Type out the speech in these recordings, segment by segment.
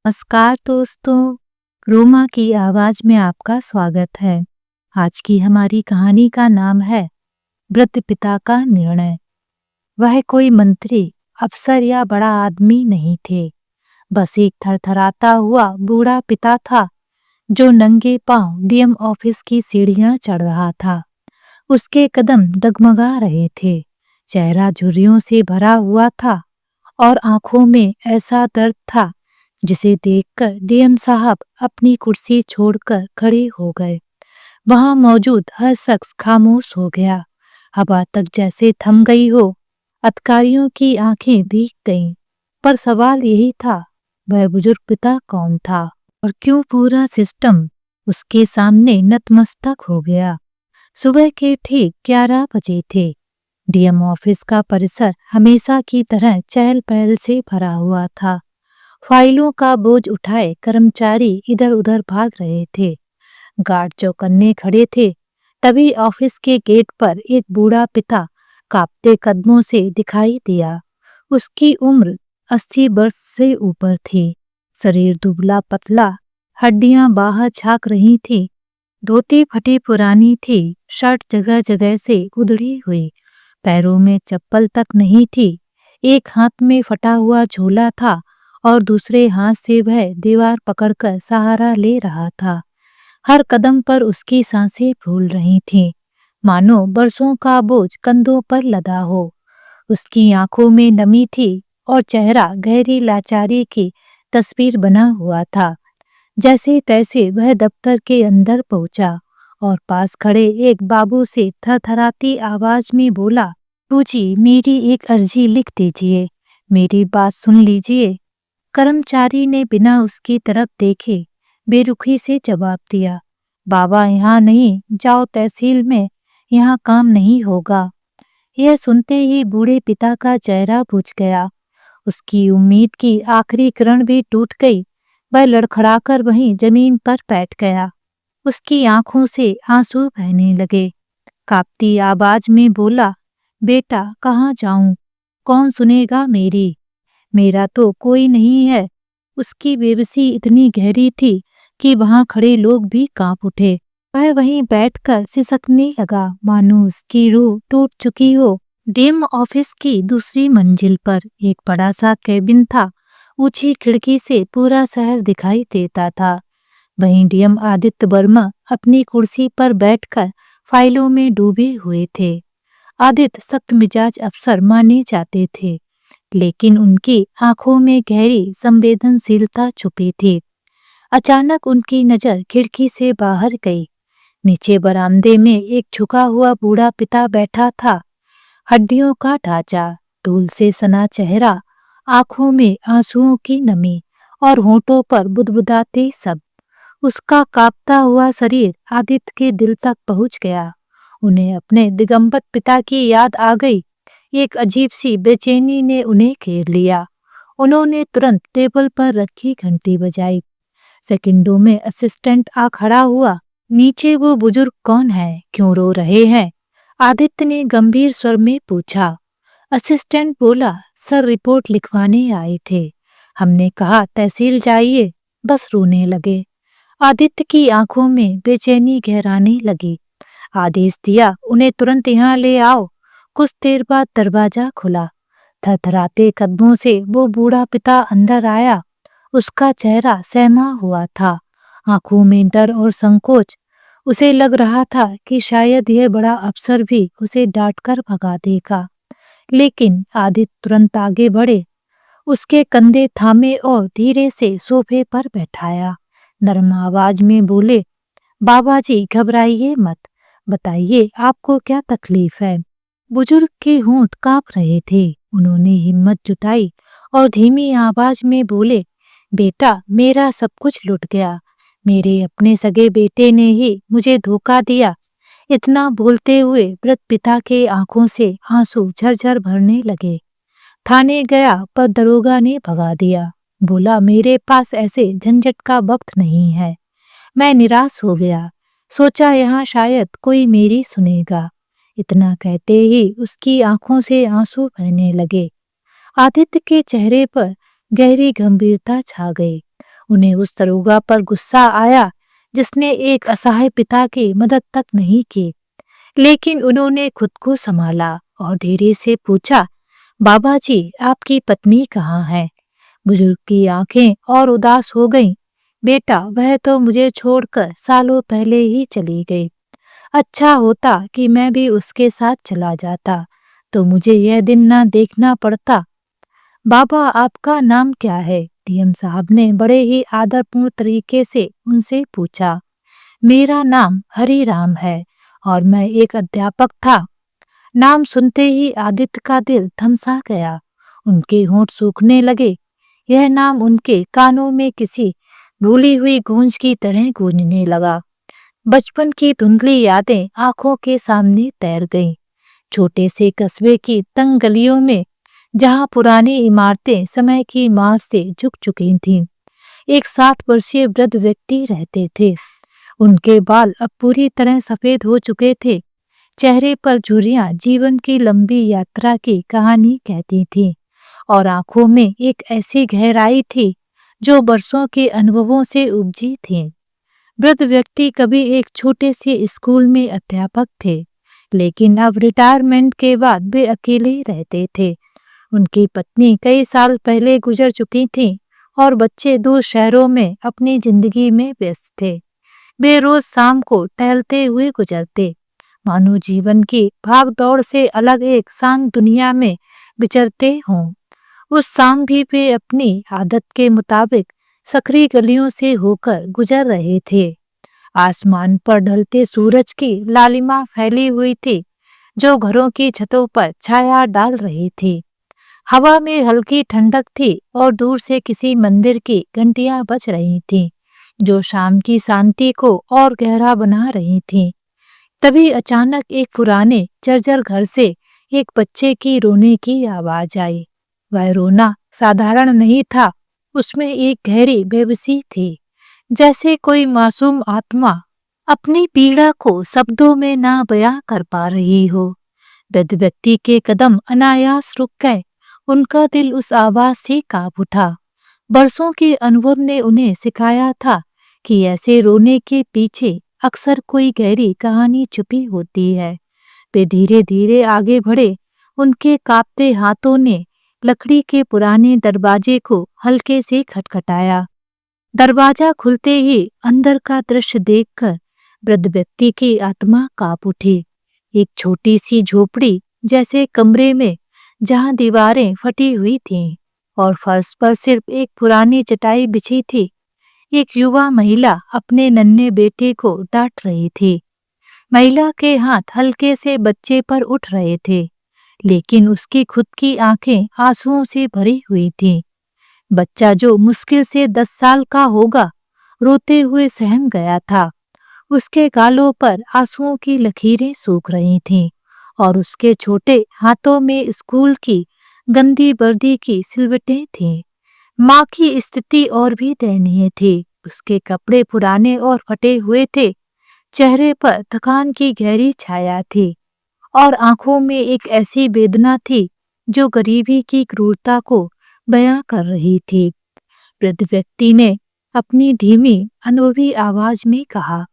नमस्कार दोस्तों, रोमा की आवाज में आपका स्वागत है। आज की हमारी कहानी का नाम है वृद्ध पिता का निर्णय। वह कोई मंत्री, अफसर या बड़ा आदमी नहीं थे, बस एक थरथराता हुआ बूढ़ा पिता था जो नंगे पांव डीएम ऑफिस की सीढ़ियां चढ़ रहा था। उसके कदम डगमगा रहे थे, चेहरा झुर्रियों से भरा हुआ था और आंखों में ऐसा दर्द था जिसे देखकर डीएम साहब अपनी कुर्सी छोड़कर खड़े हो गए। वहां मौजूद हर शख्स खामोश हो गया, हवा तक जैसे थम गई हो। अधिकारियों की आंखें भीग गईं, पर सवाल यही था, वह बुजुर्ग पिता कौन था और क्यों पूरा सिस्टम उसके सामने नतमस्तक हो गया। सुबह के ठीक 11 बजे थे। डीएम ऑफिस का परिसर हमेशा की तरह चहल पहल से भरा हुआ था। फाइलों का बोझ उठाए कर्मचारी इधर उधर भाग रहे थे, गार्ड चौकन्ने खड़े थे। तभी ऑफिस के गेट पर एक बूढ़ा पिता कांपते कदमों से दिखाई दिया। उसकी उम्र 80 वर्ष से ऊपर थी, शरीर दुबला पतला, हड्डियां बाहर झांक रही थी। धोती फटी पुरानी थी, शर्ट जगह जगह से उधड़ी हुई, पैरों में चप्पल तक नहीं थी। एक हाथ में फटा हुआ झोला था और दूसरे हाथ से वह दीवार पकड़कर सहारा ले रहा था। हर कदम पर उसकी सांसें फूल रही थीं, मानो बरसों का बोझ कंधों पर लदा हो। उसकी आंखों में नमी थी और चेहरा गहरी लाचारी की तस्वीर बना हुआ था। जैसे तैसे वह दफ्तर के अंदर पहुंचा और पास खड़े एक बाबू से थरथराती आवाज में बोला, "बूजी, मेरी एक अर्जी लिख दीजिए, मेरी बात सुन लीजिए।" कर्मचारी ने बिना उसकी तरफ देखे बेरुखी से जवाब दिया, "बाबा यहाँ नहीं, जाओ तहसील में, यहाँ काम नहीं होगा।" यह सुनते ही बूढ़े पिता का चेहरा बुझ गया। उसकी उम्मीद की आखिरी किरण भी टूट गई। वह लड़खड़ाकर वहीं जमीन पर बैठ गया। उसकी आंखों से आंसू बहने लगे। कांपती आवाज में बोला, "बेटा, कहाँ जाऊं? कौन सुनेगा मेरी? मेरा तो कोई नहीं है।" उसकी बेबसी इतनी गहरी थी कि वहां खड़े लोग भी कांप उठे। वह वहीं बैठकर सिसकने लगा, मानो उसकी रूह टूट चुकी हो। डीएम ऑफिस की दूसरी मंजिल पर एक बड़ा सा केबिन था। ऊंची खिड़की से पूरा शहर दिखाई देता था। वहीं डीएम आदित्य वर्मा अपनी कुर्सी पर बैठकर फाइलों में डूबे हुए थे। आदित्य सख्त मिजाज अफसर माने जाते थे, लेकिन उनकी आंखों में गहरी संवेदनशीलता छुपी थी। अचानक उनकी नजर खिड़की से बाहर गई। नीचे बरामदे में एक झुका हुआ बूढ़ा पिता बैठा था। हड्डियों का ढांचा, धूल से सना चेहरा, आंखों में आंसुओं की नमी और होठों पर बुदबुदाते शब्द। उसका कांपता हुआ शरीर आदित्य के दिल तक पहुंच गया। उन्हें अपने दिगंबर पिता की याद आ गई। एक अजीब सी बेचैनी ने उन्हें घेर लिया। उन्होंने तुरंत टेबल पर रखी घंटी बजाई। सेकंडों में असिस्टेंट आ खड़ा हुआ। "नीचे वो बुजुर्ग कौन है? क्यों रो रहे हैं?" आदित्य ने गंभीर स्वर में पूछा। असिस्टेंट बोला, "सर, रिपोर्ट लिखवाने आए थे। हमने कहा तहसील जाइए, बस रोने लगे।" आदित्य की आंखों में बेचैनी गहराने लगी। आदेश दिया, "उन्हें तुरंत यहाँ ले आओ।" कुछ देर बाद दरवाजा खुला। थरथराते कदमों से वो बूढ़ा पिता अंदर आया। उसका चेहरा सहमा हुआ था, आंखों में डर और संकोच। उसे लग रहा था कि शायद यह बड़ा अफसर भी उसे डांटकर भगा देगा। लेकिन आदित्य तुरंत आगे बढ़े, उसके कंधे थामे और धीरे से सोफे पर बैठाया। नरम आवाज में बोले, "बाबा जी, घबराइए मत, बताइए आपको क्या तकलीफ है?" बुजुर्ग के होंठ कांप रहे थे। उन्होंने हिम्मत जुटाई और धीमी आवाज में बोले, "बेटा, मेरा सब कुछ लुट गया। मेरे अपने सगे बेटे ने ही मुझे धोखा दिया।" इतना बोलते हुए वृद्ध पिता के आंखों से आंसू झरझर भरने लगे। थाने गया, पर दरोगा ने भगा दिया। बोला, "मेरे पास ऐसे झंझट का वक्त नहीं है।" मैं निराश हो गया, सोचा यहाँ शायद कोई मेरी सुनेगा। इतना कहते ही उसकी आंखों से आंसू बहने लगे। आदित्य के चेहरे पर गहरी गंभीरता छा गई। उन्हें उस दरोगा पर गुस्सा आया जिसने एक असहाय पिता की मदद तक नहीं की, लेकिन उन्होंने खुद को संभाला और धीरे से पूछा, बाबा जी, आपकी पत्नी कहाँ है? बुजुर्ग की आंखें और उदास हो गईं। बेटा, वह तो मुझे छोड़कर सालों पहले ही चली गई। अच्छा होता कि मैं भी उसके साथ चला जाता, तो मुझे यह दिन ना देखना पड़ता। बाबा, आपका नाम क्या है? डीएम साहब ने बड़े ही आदरपूर्ण तरीके से उनसे पूछा। मेरा नाम हरिराम है और मैं एक अध्यापक था। नाम सुनते ही आदित्य का दिल थमसा गया। उनके होंठ सूखने लगे। यह नाम उनके कानों में किसी भूली हुई गूंज की तरह गूंजने लगा। बचपन की धुंधली यादें आंखों के सामने तैर गईं। छोटे से कस्बे की तंग गलियों में, जहां पुरानी इमारतें समय की मार से झुक चुकी थीं, एक 60 वर्षीय वृद्ध व्यक्ति रहते थे। उनके बाल अब पूरी तरह सफेद हो चुके थे। चेहरे पर झुर्रियां जीवन की लंबी यात्रा की कहानी कहती थीं और आंखों में एक ऐसी गहराई थी जो बरसों के अनुभवों से उपजी थी। वृद्ध व्यक्ति कभी एक छोटे से स्कूल में अध्यापक थे, लेकिन अब रिटायरमेंट के बाद वे अकेले रहते थे। उनकी पत्नी कई साल पहले गुजर चुकी थी और बच्चे 2 शहरों में अपनी जिंदगी में व्यस्त थे। वे रोज शाम को टहलते हुए गुजरते, मानो जीवन की भाग-दौड़ से अलग एक शांत दुनिया में विचरते हों। उस शाम भी वे अपनी आदत के मुताबिक सकरी गलियों से होकर गुजर रहे थे। आसमान पर ढलते सूरज की लालिमा फैली हुई थी, जो घरों की छतों पर छाया डाल रही थी। हवा में हल्की ठंडक थी और दूर से किसी मंदिर की घंटियां बज रही थीं, जो शाम की शांति को और गहरा बना रही थीं। तभी अचानक एक पुराने जर्जर घर से एक बच्चे की रोने की आवाज आई। वह रोना साधारण नहीं था, उसमें एक गहरी बेबसी थी, जैसे कोई मासूम आत्मा अपनी पीड़ा को शब्दों में ना बयां कर पा रही हो। वृद्ध व्यक्ति के कदम अनायास रुक गए। उनका दिल उस आवाज से कांप उठा। बरसों के अनुभव ने उन्हें सिखाया था कि ऐसे रोने के पीछे अक्सर कोई गहरी कहानी छुपी होती है। वे धीरे धीरे आगे बढ़े। उनके कांपते हाथों ने लकड़ी के पुराने दरवाजे को हल्के से खटखटाया। दरवाजा खुलते ही अंदर का दृश्य देखकर वृद्ध व्यक्ति की आत्मा कांप उठी। एक छोटी सी झोपड़ी जैसे कमरे में, जहां दीवारें फटी हुई थीं और फर्श पर सिर्फ एक पुरानी चटाई बिछी थी, एक युवा महिला अपने नन्हे बेटे को डांट रही थी। महिला के हाथ हल्के से बच्चे पर उठ रहे थे, लेकिन उसकी खुद की आंखें आंसुओं से भरी हुई थीं। बच्चा, जो मुश्किल से 10 साल का होगा, रोते हुए सहम गया था। उसके गालों पर आंसुओं की लकीरें सूख रही थीं और उसके छोटे हाथों में स्कूल की गंदी वर्दी की सिलवटें थीं। माँ की स्थिति और भी दयनीय थी। उसके कपड़े पुराने और फटे हुए थे, चेहरे पर थकान की गहरी छाया थी और आंखों में एक ऐसी वेदना थी जो गरीबी की क्रूरता को बयां कर रही थी। वृद्ध व्यक्ति ने अपनी धीमी अनुभवी आवाज में कहा,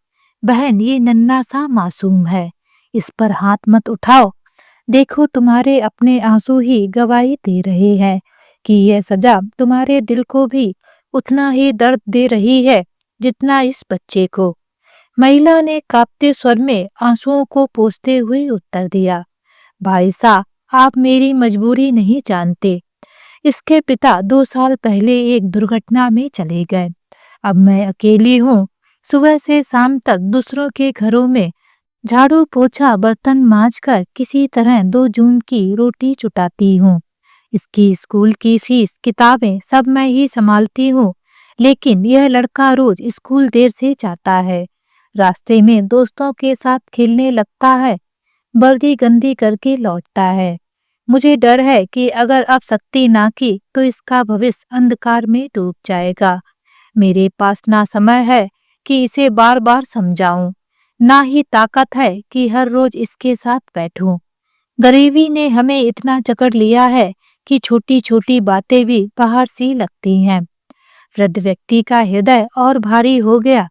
बहन, ये नन्हा सा मासूम है, इस पर हाथ मत उठाओ। देखो, तुम्हारे अपने आंसू ही गवाही दे रहे हैं कि यह सजा तुम्हारे दिल को भी उतना ही दर्द दे रही है जितना इस बच्चे को। महिला ने कांपते स्वर में आंसुओं को पोंछते हुए उत्तर दिया, भाई साहब, आप मेरी मजबूरी नहीं जानते। इसके पिता 2 साल पहले एक दुर्घटना में चले गए। अब मैं अकेली हूँ। सुबह से शाम तक दूसरों के घरों में झाड़ू पोछा बर्तन मांजकर किसी तरह 2 जून की रोटी जुटाती हूँ। इसकी स्कूल की फीस, किताबें सब मैं ही संभालती हूँ, लेकिन यह लड़का रोज स्कूल देर से जाता है। रास्ते में दोस्तों के साथ खेलने लगता है, वर्दी गंदी करके लौटता है। मुझे डर है कि अगर अब सख्ती ना की तो इसका भविष्य अंधकार में डूब जाएगा। मेरे पास ना समय है कि इसे बार बार समझाऊं, ना ही ताकत है कि हर रोज इसके साथ बैठूं। गरीबी ने हमें इतना जकड़ लिया है कि छोटी छोटी बातें भी पहाड़ सी लगती हैं। वृद्ध व्यक्ति का हृदय और भारी हो गया।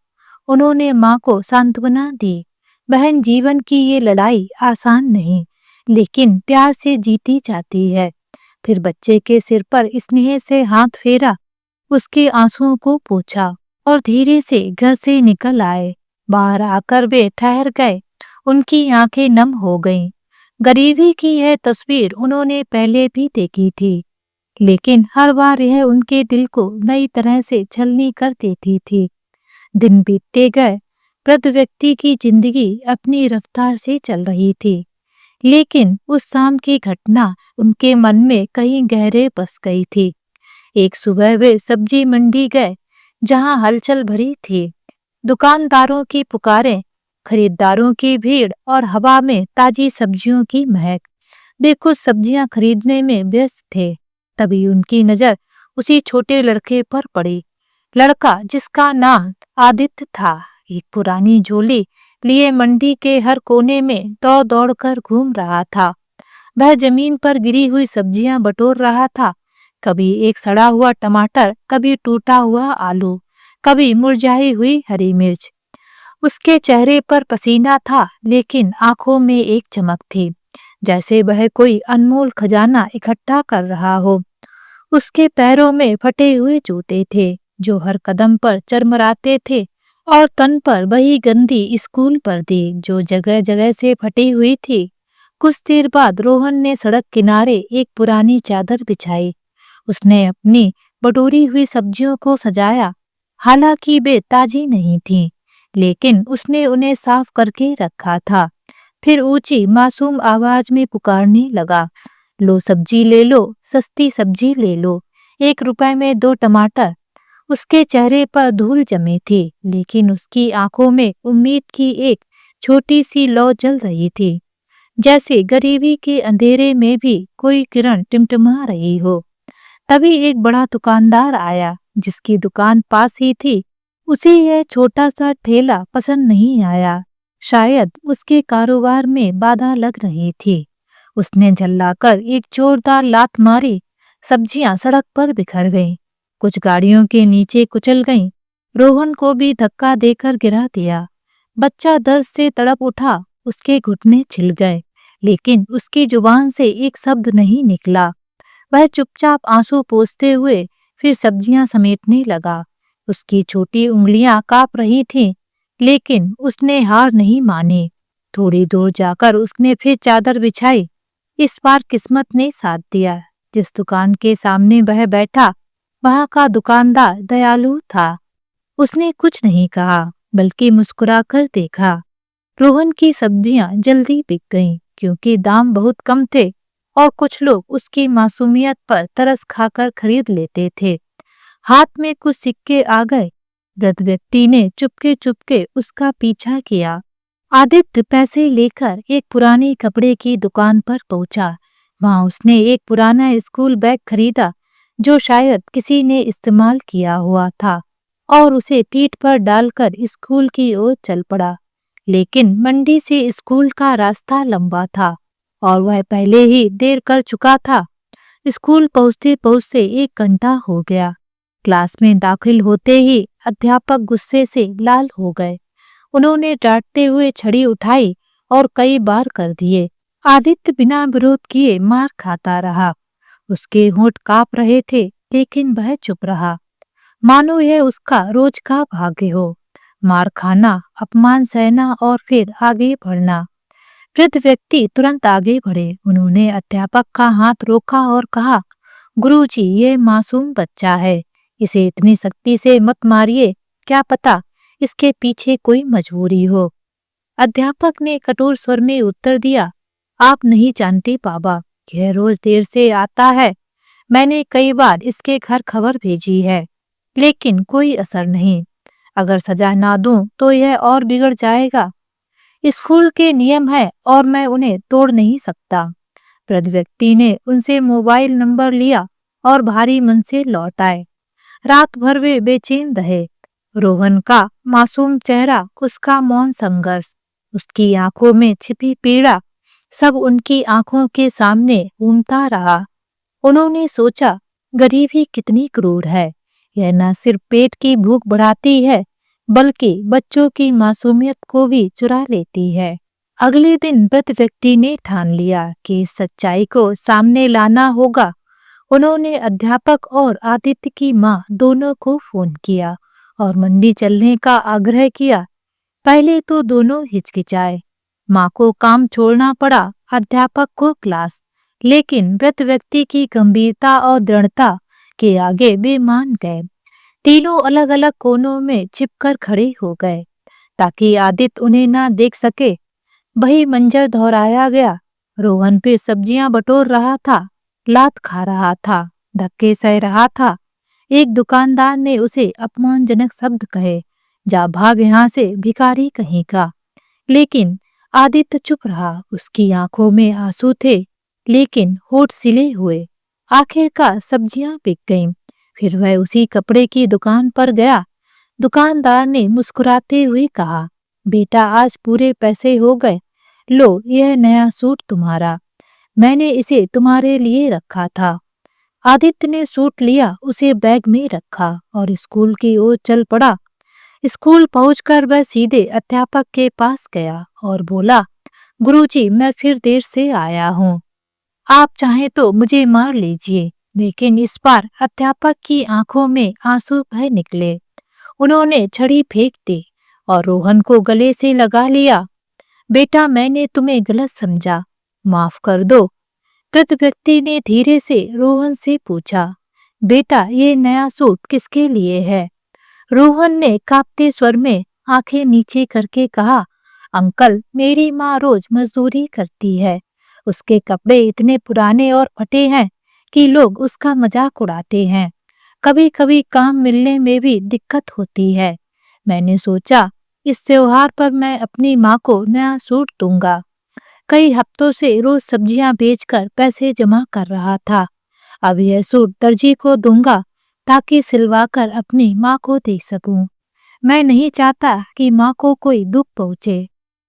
उन्होंने माँ को सांत्वना दी, बहन, जीवन की ये लड़ाई आसान नहीं, लेकिन प्यार से जीती जाती है। फिर बच्चे के सिर पर स्नेह से हाथ फेरा, उसके आंसुओं को पोंछा और धीरे से घर से निकल आए। बाहर आकर वे ठहर गए, उनकी आंखें नम हो गईं। गरीबी की यह तस्वीर उन्होंने पहले भी देखी थी, लेकिन हर बार यह उनके दिल को नई तरह से छलनी कर देती थी। दिन बीतते गए, वृद्ध व्यक्ति की जिंदगी अपनी रफ्तार से चल रही थी, लेकिन उस शाम की घटना उनके मन में कहीं गहरे बस गई थी। एक सुबह वे सब्जी मंडी गए, जहां हलचल भरी थी। दुकानदारों की पुकारें, खरीदारों की भीड़ और हवा में ताजी सब्जियों की महक। वे कुछ सब्जियां खरीदने में व्यस्त थे, तभी उनकी नजर उसी छोटे लड़के पर पड़ी। लड़का, जिसका नाम आदित्य था, एक पुरानी झोली लिए मंडी के हर कोने में दौड़ दौड़ कर घूम रहा था। वह जमीन पर गिरी हुई सब्जियां बटोर रहा था, कभी एक सड़ा हुआ टमाटर, कभी टूटा हुआ आलू, कभी मुरझाई हुई हरी मिर्च। उसके चेहरे पर पसीना था, लेकिन आंखों में एक चमक थी, जैसे वह कोई अनमोल खजाना इकट्ठा कर रहा हो। उसके पैरों में फटे हुए जूते थे, जो हर कदम पर चरमराते थे, और तन पर वही गंदी स्कूल वर्दी, जो जगह जगह से फटी हुई थी। कुछ देर बाद रोहन ने सड़क किनारे एक पुरानी चादर बिछाई। उसने अपनी बटोरी हुई सब्जियों को सजाया। हालांकि वे ताजी नहीं थीं, लेकिन उसने उन्हें साफ करके रखा था। फिर ऊंची मासूम आवाज में पुकारने लगा, लो सब्जी ले लो, सस्ती सब्जी ले लो, 1 रुपए में 2 टमाटर। उसके चेहरे पर धूल जमी थी, लेकिन उसकी आंखों में उम्मीद की एक छोटी सी लौ जल रही थी, जैसे गरीबी के अंधेरे में भी कोई किरण टिमटिमा रही हो। तभी एक बड़ा दुकानदार आया, जिसकी दुकान पास ही थी। उसे यह छोटा सा ठेला पसंद नहीं आया, शायद उसके कारोबार में बाधा लग रही थी। उसने झल्लाकर एक जोरदार लात मारी, सब्जियां सड़क पर बिखर गईं, कुछ गाड़ियों के नीचे कुचल गईं। रोहन को भी धक्का देकर गिरा दिया। बच्चा दर्द से तड़प उठा, उसके घुटने छिल गए, लेकिन उसकी जुबान से एक शब्द नहीं निकला। वह चुपचाप आंसू पोंछते हुए फिर सब्जियां समेटने लगा। उसकी छोटी उंगलियां कांप रही थीं, लेकिन उसने हार नहीं मानी। थोड़ी दूर जाकर उसने फिर चादर बिछाई। इस बार किस्मत ने साथ दिया। जिस दुकान के सामने वह बैठा, वहां का दुकानदार दयालु था। उसने कुछ नहीं कहा, बल्कि मुस्कुराकर देखा। रोहन की सब्जियां जल्दी बिक गईं, क्योंकि दाम बहुत कम थे और कुछ लोग उसकी मासूमियत पर तरस खाकर खरीद लेते थे। हाथ में कुछ सिक्के आ गए। वृद्ध व्यक्ति ने चुपके चुपके उसका पीछा किया। आदित्य पैसे लेकर एक पुरानी कपड़े की दुकान पर पहुंचा। वहां उसने एक पुराना स्कूल बैग खरीदा, जो शायद किसी ने इस्तेमाल किया हुआ था, और उसे पीठ पर डालकर स्कूल की ओर चल पड़ा। लेकिन मंडी से स्कूल का रास्ता लंबा था, और वह पहले ही देर कर चुका था। स्कूल पहुंचते पहुंचते 1 घंटा हो गया। क्लास में दाखिल होते ही अध्यापक गुस्से से लाल हो गए। उन्होंने डांटते हुए छड़ी उठाई और कई बार कर दिए। आदित्य बिना विरोध किए मार खाता रहा। उसके होंठ कांप रहे थे, लेकिन वह चुप रहा, मानो यह उसका रोज का भाग्य हो। मार खाना, अपमान सहना और फिर आगे बढ़ना। वृद्ध व्यक्ति तुरंत आगे बढ़े। उन्होंने अध्यापक का हाथ रोका और कहा, गुरुजी, ये मासूम बच्चा है, इसे इतनी सख्ती से मत मारिए, क्या पता इसके पीछे कोई मजबूरी हो। अध्यापक ने कठोर स्वर में उत्तर दिया, आप नहीं जानते बाबा, यह रोज देर से आता है। मैंने कई बार इसके घर खबर भेजी है, लेकिन कोई असर नहीं। अगर सजा ना दूं तो यह और बिगड़ जाएगा। स्कूल के नियम है और मैं उन्हें तोड़ नहीं सकता। वृद्ध व्यक्ति ने उनसे मोबाइल नंबर लिया और भारी मन से लौट आए। रात भर वे बेचैन रहे। रोहन का मासूम चेहरा, उसका मौन संघर्ष, उसकी आंखों में छिपी पीड़ा, सब उनकी आंखों के सामने घूमता रहा। उन्होंने सोचा, गरीबी कितनी क्रूर है, यह न सिर्फ पेट की भूख बढ़ाती है बल्कि बच्चों की मासूमियत को भी चुरा लेती है। अगले दिन वृद्ध व्यक्ति ने ठान लिया कि इस सच्चाई को सामने लाना होगा। उन्होंने अध्यापक और आदित्य की माँ दोनों को फोन किया और मंडी चलने का आग्रह किया। पहले तो दोनों हिचकिचाए, माँ को काम छोड़ना पड़ा, अध्यापक को क्लास, लेकिन वृद्ध व्यक्ति की गंभीरता और दृढ़ता के आगे वे मान गए। तीनों अलग अलग कोनों में छिपकर खड़े हो गए ताकि आदित्य उन्हें ना देख सके। वही मंजर दोहराया गया। रोहन पे सब्जियां बटोर रहा था, लात खा रहा था, धक्के सह रहा था। एक दुकानदार ने उसे अपमानजनक शब्द कहे, जा भाग यहाँ से भिखारी कहीं का। लेकिन आदित्य चुप रहा। उसकी आंखों में आंसू थे लेकिन होठ सिले हुए। आखिरकार सब्जियां बिक गईं। फिर वह उसी कपड़े की दुकान पर गया। दुकानदार ने मुस्कुराते हुए कहा, बेटा आज पूरे पैसे हो गए, लो यह नया सूट तुम्हारा, मैंने इसे तुम्हारे लिए रखा था। आदित्य ने सूट लिया, उसे बैग में रखा और स्कूल की ओर चल पड़ा। स्कूल पहुंचकर वह सीधे अध्यापक के पास गया और बोला, गुरुजी मैं फिर देर से आया हूँ, आप चाहें तो मुझे मार लीजिए। लेकिन इस बार अध्यापक की आंखों में आंसू बह निकले। उन्होंने छड़ी फेंक दी और रोहन को गले से लगा लिया। बेटा मैंने तुम्हें गलत समझा, माफ कर दो। वृद्ध व्यक्ति ने धीरे से रोहन से पूछा, बेटा ये नया सूट किसके लिए है? रोहन ने कांपते स्वर में आंखें नीचे करके कहा, अंकल मेरी माँ रोज मजदूरी करती है, उसके कपड़े इतने पुराने और फटे हैं कि लोग उसका मजाक उड़ाते हैं। कभी कभी काम मिलने में भी दिक्कत होती है। मैंने सोचा इस त्योहार पर मैं अपनी माँ को नया सूट दूंगा। कई हफ्तों से रोज सब्जियां बेचकर पैसे जमा कर रहा था। अब यह सूट दर्जी को दूंगा ताकि सिलवाकर अपनी माँ को दे सकूं। मैं नहीं चाहता कि माँ को कोई दुख पहुंचे।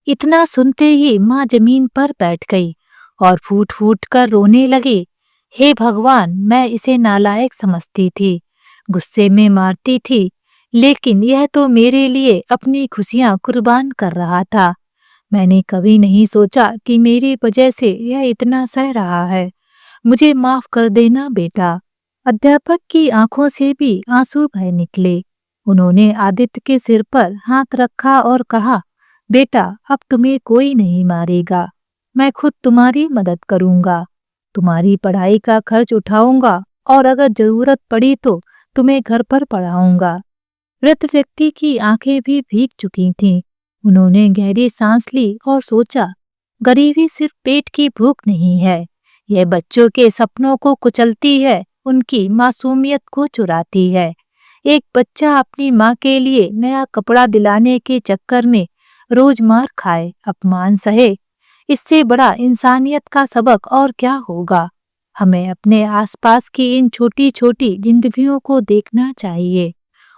इतना सुनते ही माँ जमीन पर बैठ गई और फूट फूट कर रोने लगी। हे भगवान, मैं इसे नालायक समझती थी, गुस्से में मारती थी, लेकिन यह तो मेरे लिए अपनी खुशियां कुर्बान कर रहा था। मैंने कभी नहीं सोचा कि मेरी वजह से यह इतना सह रहा है। मुझे माफ कर देना बेटा। अध्यापक की आंखों से भी आंसू बह निकले। उन्होंने आदित्य के सिर पर हाथ रखा और कहा, बेटा अब तुम्हें कोई नहीं मारेगा, मैं खुद तुम्हारी मदद करूंगा, तुम्हारी पढ़ाई का खर्च उठाऊंगा और अगर जरूरत पड़ी तो तुम्हें घर पर पढ़ाऊंगा। वृद्ध व्यक्ति की आंखें भी भीग चुकी थीं। उन्होंने गहरी सांस ली और सोचा, गरीबी सिर्फ पेट की भूख नहीं है, यह बच्चों के सपनों को कुचलती है, उनकी मासूमियत को चुराती है। एक बच्चा अपनी माँ के लिए नया कपड़ा दिलाने के चक्कर में रोज मार खाए, अपमान सहे, इससे बड़ा इंसानियत का सबक और क्या होगा। हमें अपने आसपास की इन छोटी छोटी जिंदगियों को देखना चाहिए,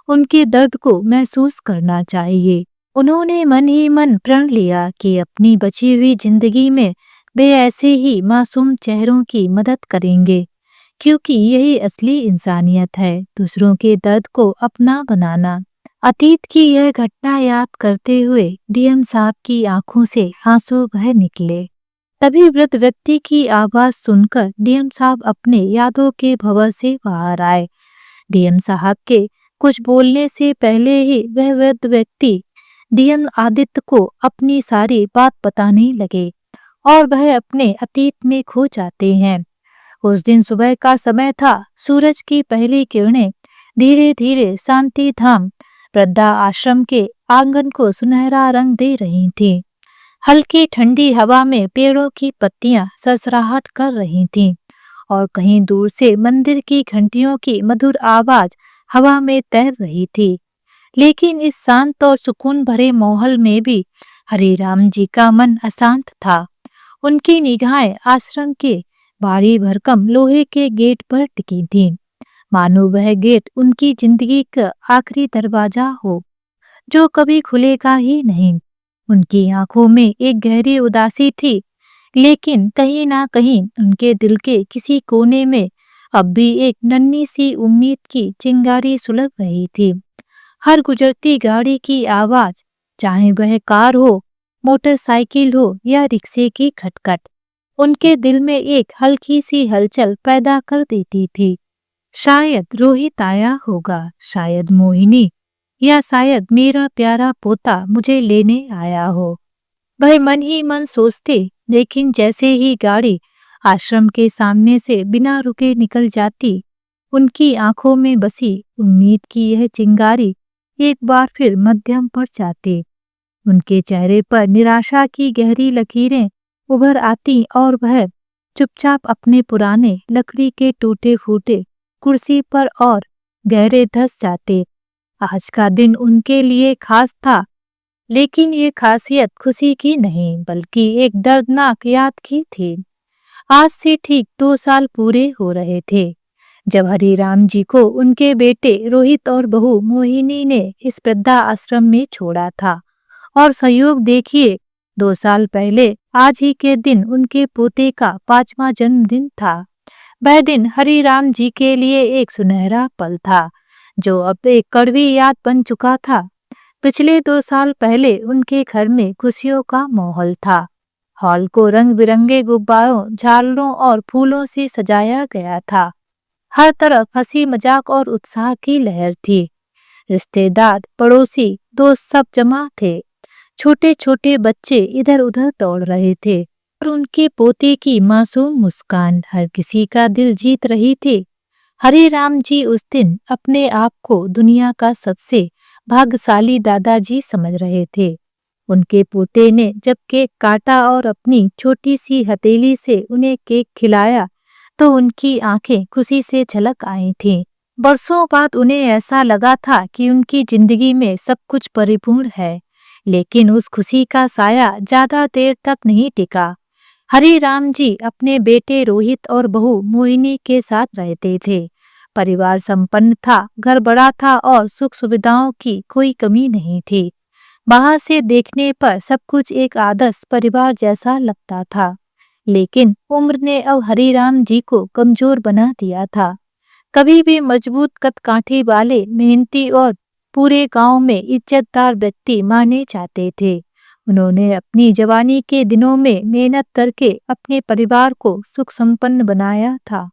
उनके दर्द को महसूस करना चाहिए। उन्होंने मन ही मन प्रण लिया कि अपनी बची हुई जिंदगी में वे ऐसे ही मासूम चेहरों की मदद करेंगे, क्योंकि यही असली इंसानियत है, दूसरों के दर्द को अपना बनाना। अतीत की यह घटना याद करते हुए डीएम साहब की आंखों से आंसू बह निकले। तभी वृद्ध व्यक्ति की आवाज सुनकर डीएम साहब अपने यादों के भंवर से बाहर आए। डीएम साहब के कुछ बोलने से पहले ही वह वृद्ध व्यक्ति डीएम आदित्य को अपनी सारी बात बताने लगे और वह अपने अतीत में खो जाते हैं। उस दिन सुबह का समय था। सूरज की पहली किरणें धीरे धीरे शांति धाम वृद्धा आश्रम के आंगन को सुनहरा रंग दे रही थीं। हल्की ठंडी हवा में पेड़ों की पत्तियां सरसराहट कर रही थीं और कहीं दूर से मंदिर की घंटियों की मधुर आवाज हवा में तैर रही थी। लेकिन इस शांत और सुकून भरे माहौल में भी हरिराम जी का मन अशांत था। उनकी निगाहें आश्रम के भारी भरकम लोहे के गेट पर टिकी थीं, मानो वह गेट उनकी जिंदगी का आखिरी दरवाजा हो जो कभी खुलेगा ही नहीं। उनकी आंखों में एक गहरी उदासी थी, लेकिन कहीं ना कहीं उनके दिल के किसी कोने में अब भी एक नन्ही सी उम्मीद की चिंगारी सुलग रही थी। हर गुजरती गाड़ी की आवाज, चाहे वह कार हो, मोटरसाइकिल हो या रिक्शे की खटखट, उनके दिल में एक हल्की सी हलचल पैदा कर देती थी। शायद रोहित आया होगा, शायद मोहिनी, या शायद मेरा प्यारा पोता मुझे लेने आया हो। वह मन ही मन सोचते, लेकिन जैसे ही गाड़ी आश्रम के सामने से बिना रुके निकल जाती, उनकी आंखों में बसी उम्मीद की यह चिंगारी एक बार फिर मध्यम पड़ जाती। उनके चेहरे पर निराशा की गहरी लकीरें उभर आती और वह चुपचाप अपने पुराने लकड़ी के टूटे फूटे कुर्सी पर और गहरे धंस जाते। आज का दिन उनके लिए खास था, लेकिन ये खासियत खुशी की नहीं बल्कि एक दर्दनाक याद की थी। आज से ठीक 2 साल पूरे हो रहे थे जब हरिराम जी को उनके बेटे रोहित और बहू मोहिनी ने इस वृद्धा आश्रम में छोड़ा था। और संयोग देखिए, 2 साल पहले आज ही के दिन उनके पोते का 5वां जन्मदिन था। वह दिन हरिराम जी के लिए एक सुनहरा पल था, जो अब एक कड़वी याद बन चुका था। पिछले 2 साल पहले उनके घर में खुशियों का माहौल था। हॉल को रंग बिरंगे गुब्बारों, झालरों और फूलों से सजाया गया था। हर तरफ हंसी मजाक और उत्साह की लहर थी। रिश्तेदार, पड़ोसी, दोस्त सब जमा थे। छोटे छोटे बच्चे इधर उधर दौड़ रहे थे और उनके पोते की मासूम मुस्कान हर किसी का दिल जीत रही थी। हरिराम जी उस दिन अपने आप को दुनिया का सबसे भाग्यशाली दादाजी समझ रहे थे। उनके पोते ने जब केक काटा और अपनी छोटी सी हथेली से उन्हें केक खिलाया, तो उनकी आंखें खुशी से झलक आई थीं। बरसों बाद उन्हें ऐसा लगा था कि उनकी जिंदगी में सब कुछ परिपूर्ण है, लेकिन उस खुशी का साया ज्यादा देर तक नहीं टिका। हरिराम जी अपने बेटे रोहित और बहू मोहिनी के साथ रहते थे। परिवार संपन्न था, घर बड़ा था और सुख सुविधाओं की कोई कमी नहीं थी। बाहर से देखने पर सब कुछ एक आदर्श परिवार जैसा लगता था, लेकिन उम्र ने अब हरिराम जी को कमजोर बना दिया था। कभी भी मजबूत कदकाठी वाले, मेहनती और पूरे गांव में इज्जतदार व्यक्ति माने जाते थे। उन्होंने अपनी जवानी के दिनों में मेहनत करके अपने परिवार को सुख संपन्न बनाया था,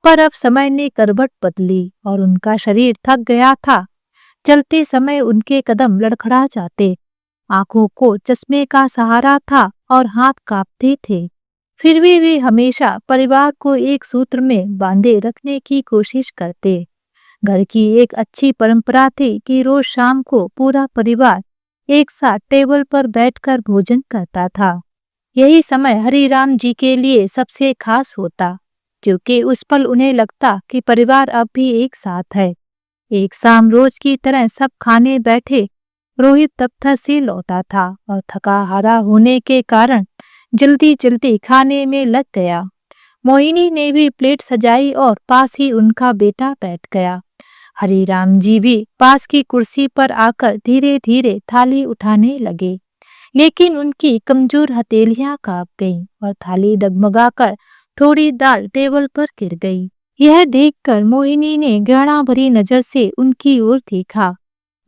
पर अब समय ने करवट बदली और उनका शरीर थक गया था। चलते समय उनके कदम लड़खड़ा जाते, आंखों को चश्मे का सहारा था और हाथ कांपते थे। फिर भी वे हमेशा परिवार को एक सूत्र में बांधे रखने की कोशिश करते। घर की एक अच्छी परंपरा थी कि रोज शाम को पूरा परिवार एक साथ टेबल पर बैठकर भोजन करता था। यही समय हरिराम जी के लिए सबसे खास होता, क्योंकि उस पल उन्हें लगता कि परिवार अब भी एक साथ है। एक शाम रोज की तरह सब खाने बैठे। रोहित दफ्तर से लौटा था और थका हारा होने के कारण जल्दी जल्दी खाने में लग गया। मोहिनी ने भी प्लेट सजाई और पास ही उनका बेटा बैठ गया। हरिराम जी भी पास की कुर्सी पर आकर धीरे धीरे थाली उठाने लगे, लेकिन उनकी कमजोर हथेलियां कांप गईं और थाली डगमगाकर थोड़ी दाल टेबल पर गिर गई। यह देखकर मोहिनी ने घृणा भरी नजर से उनकी ओर देखा।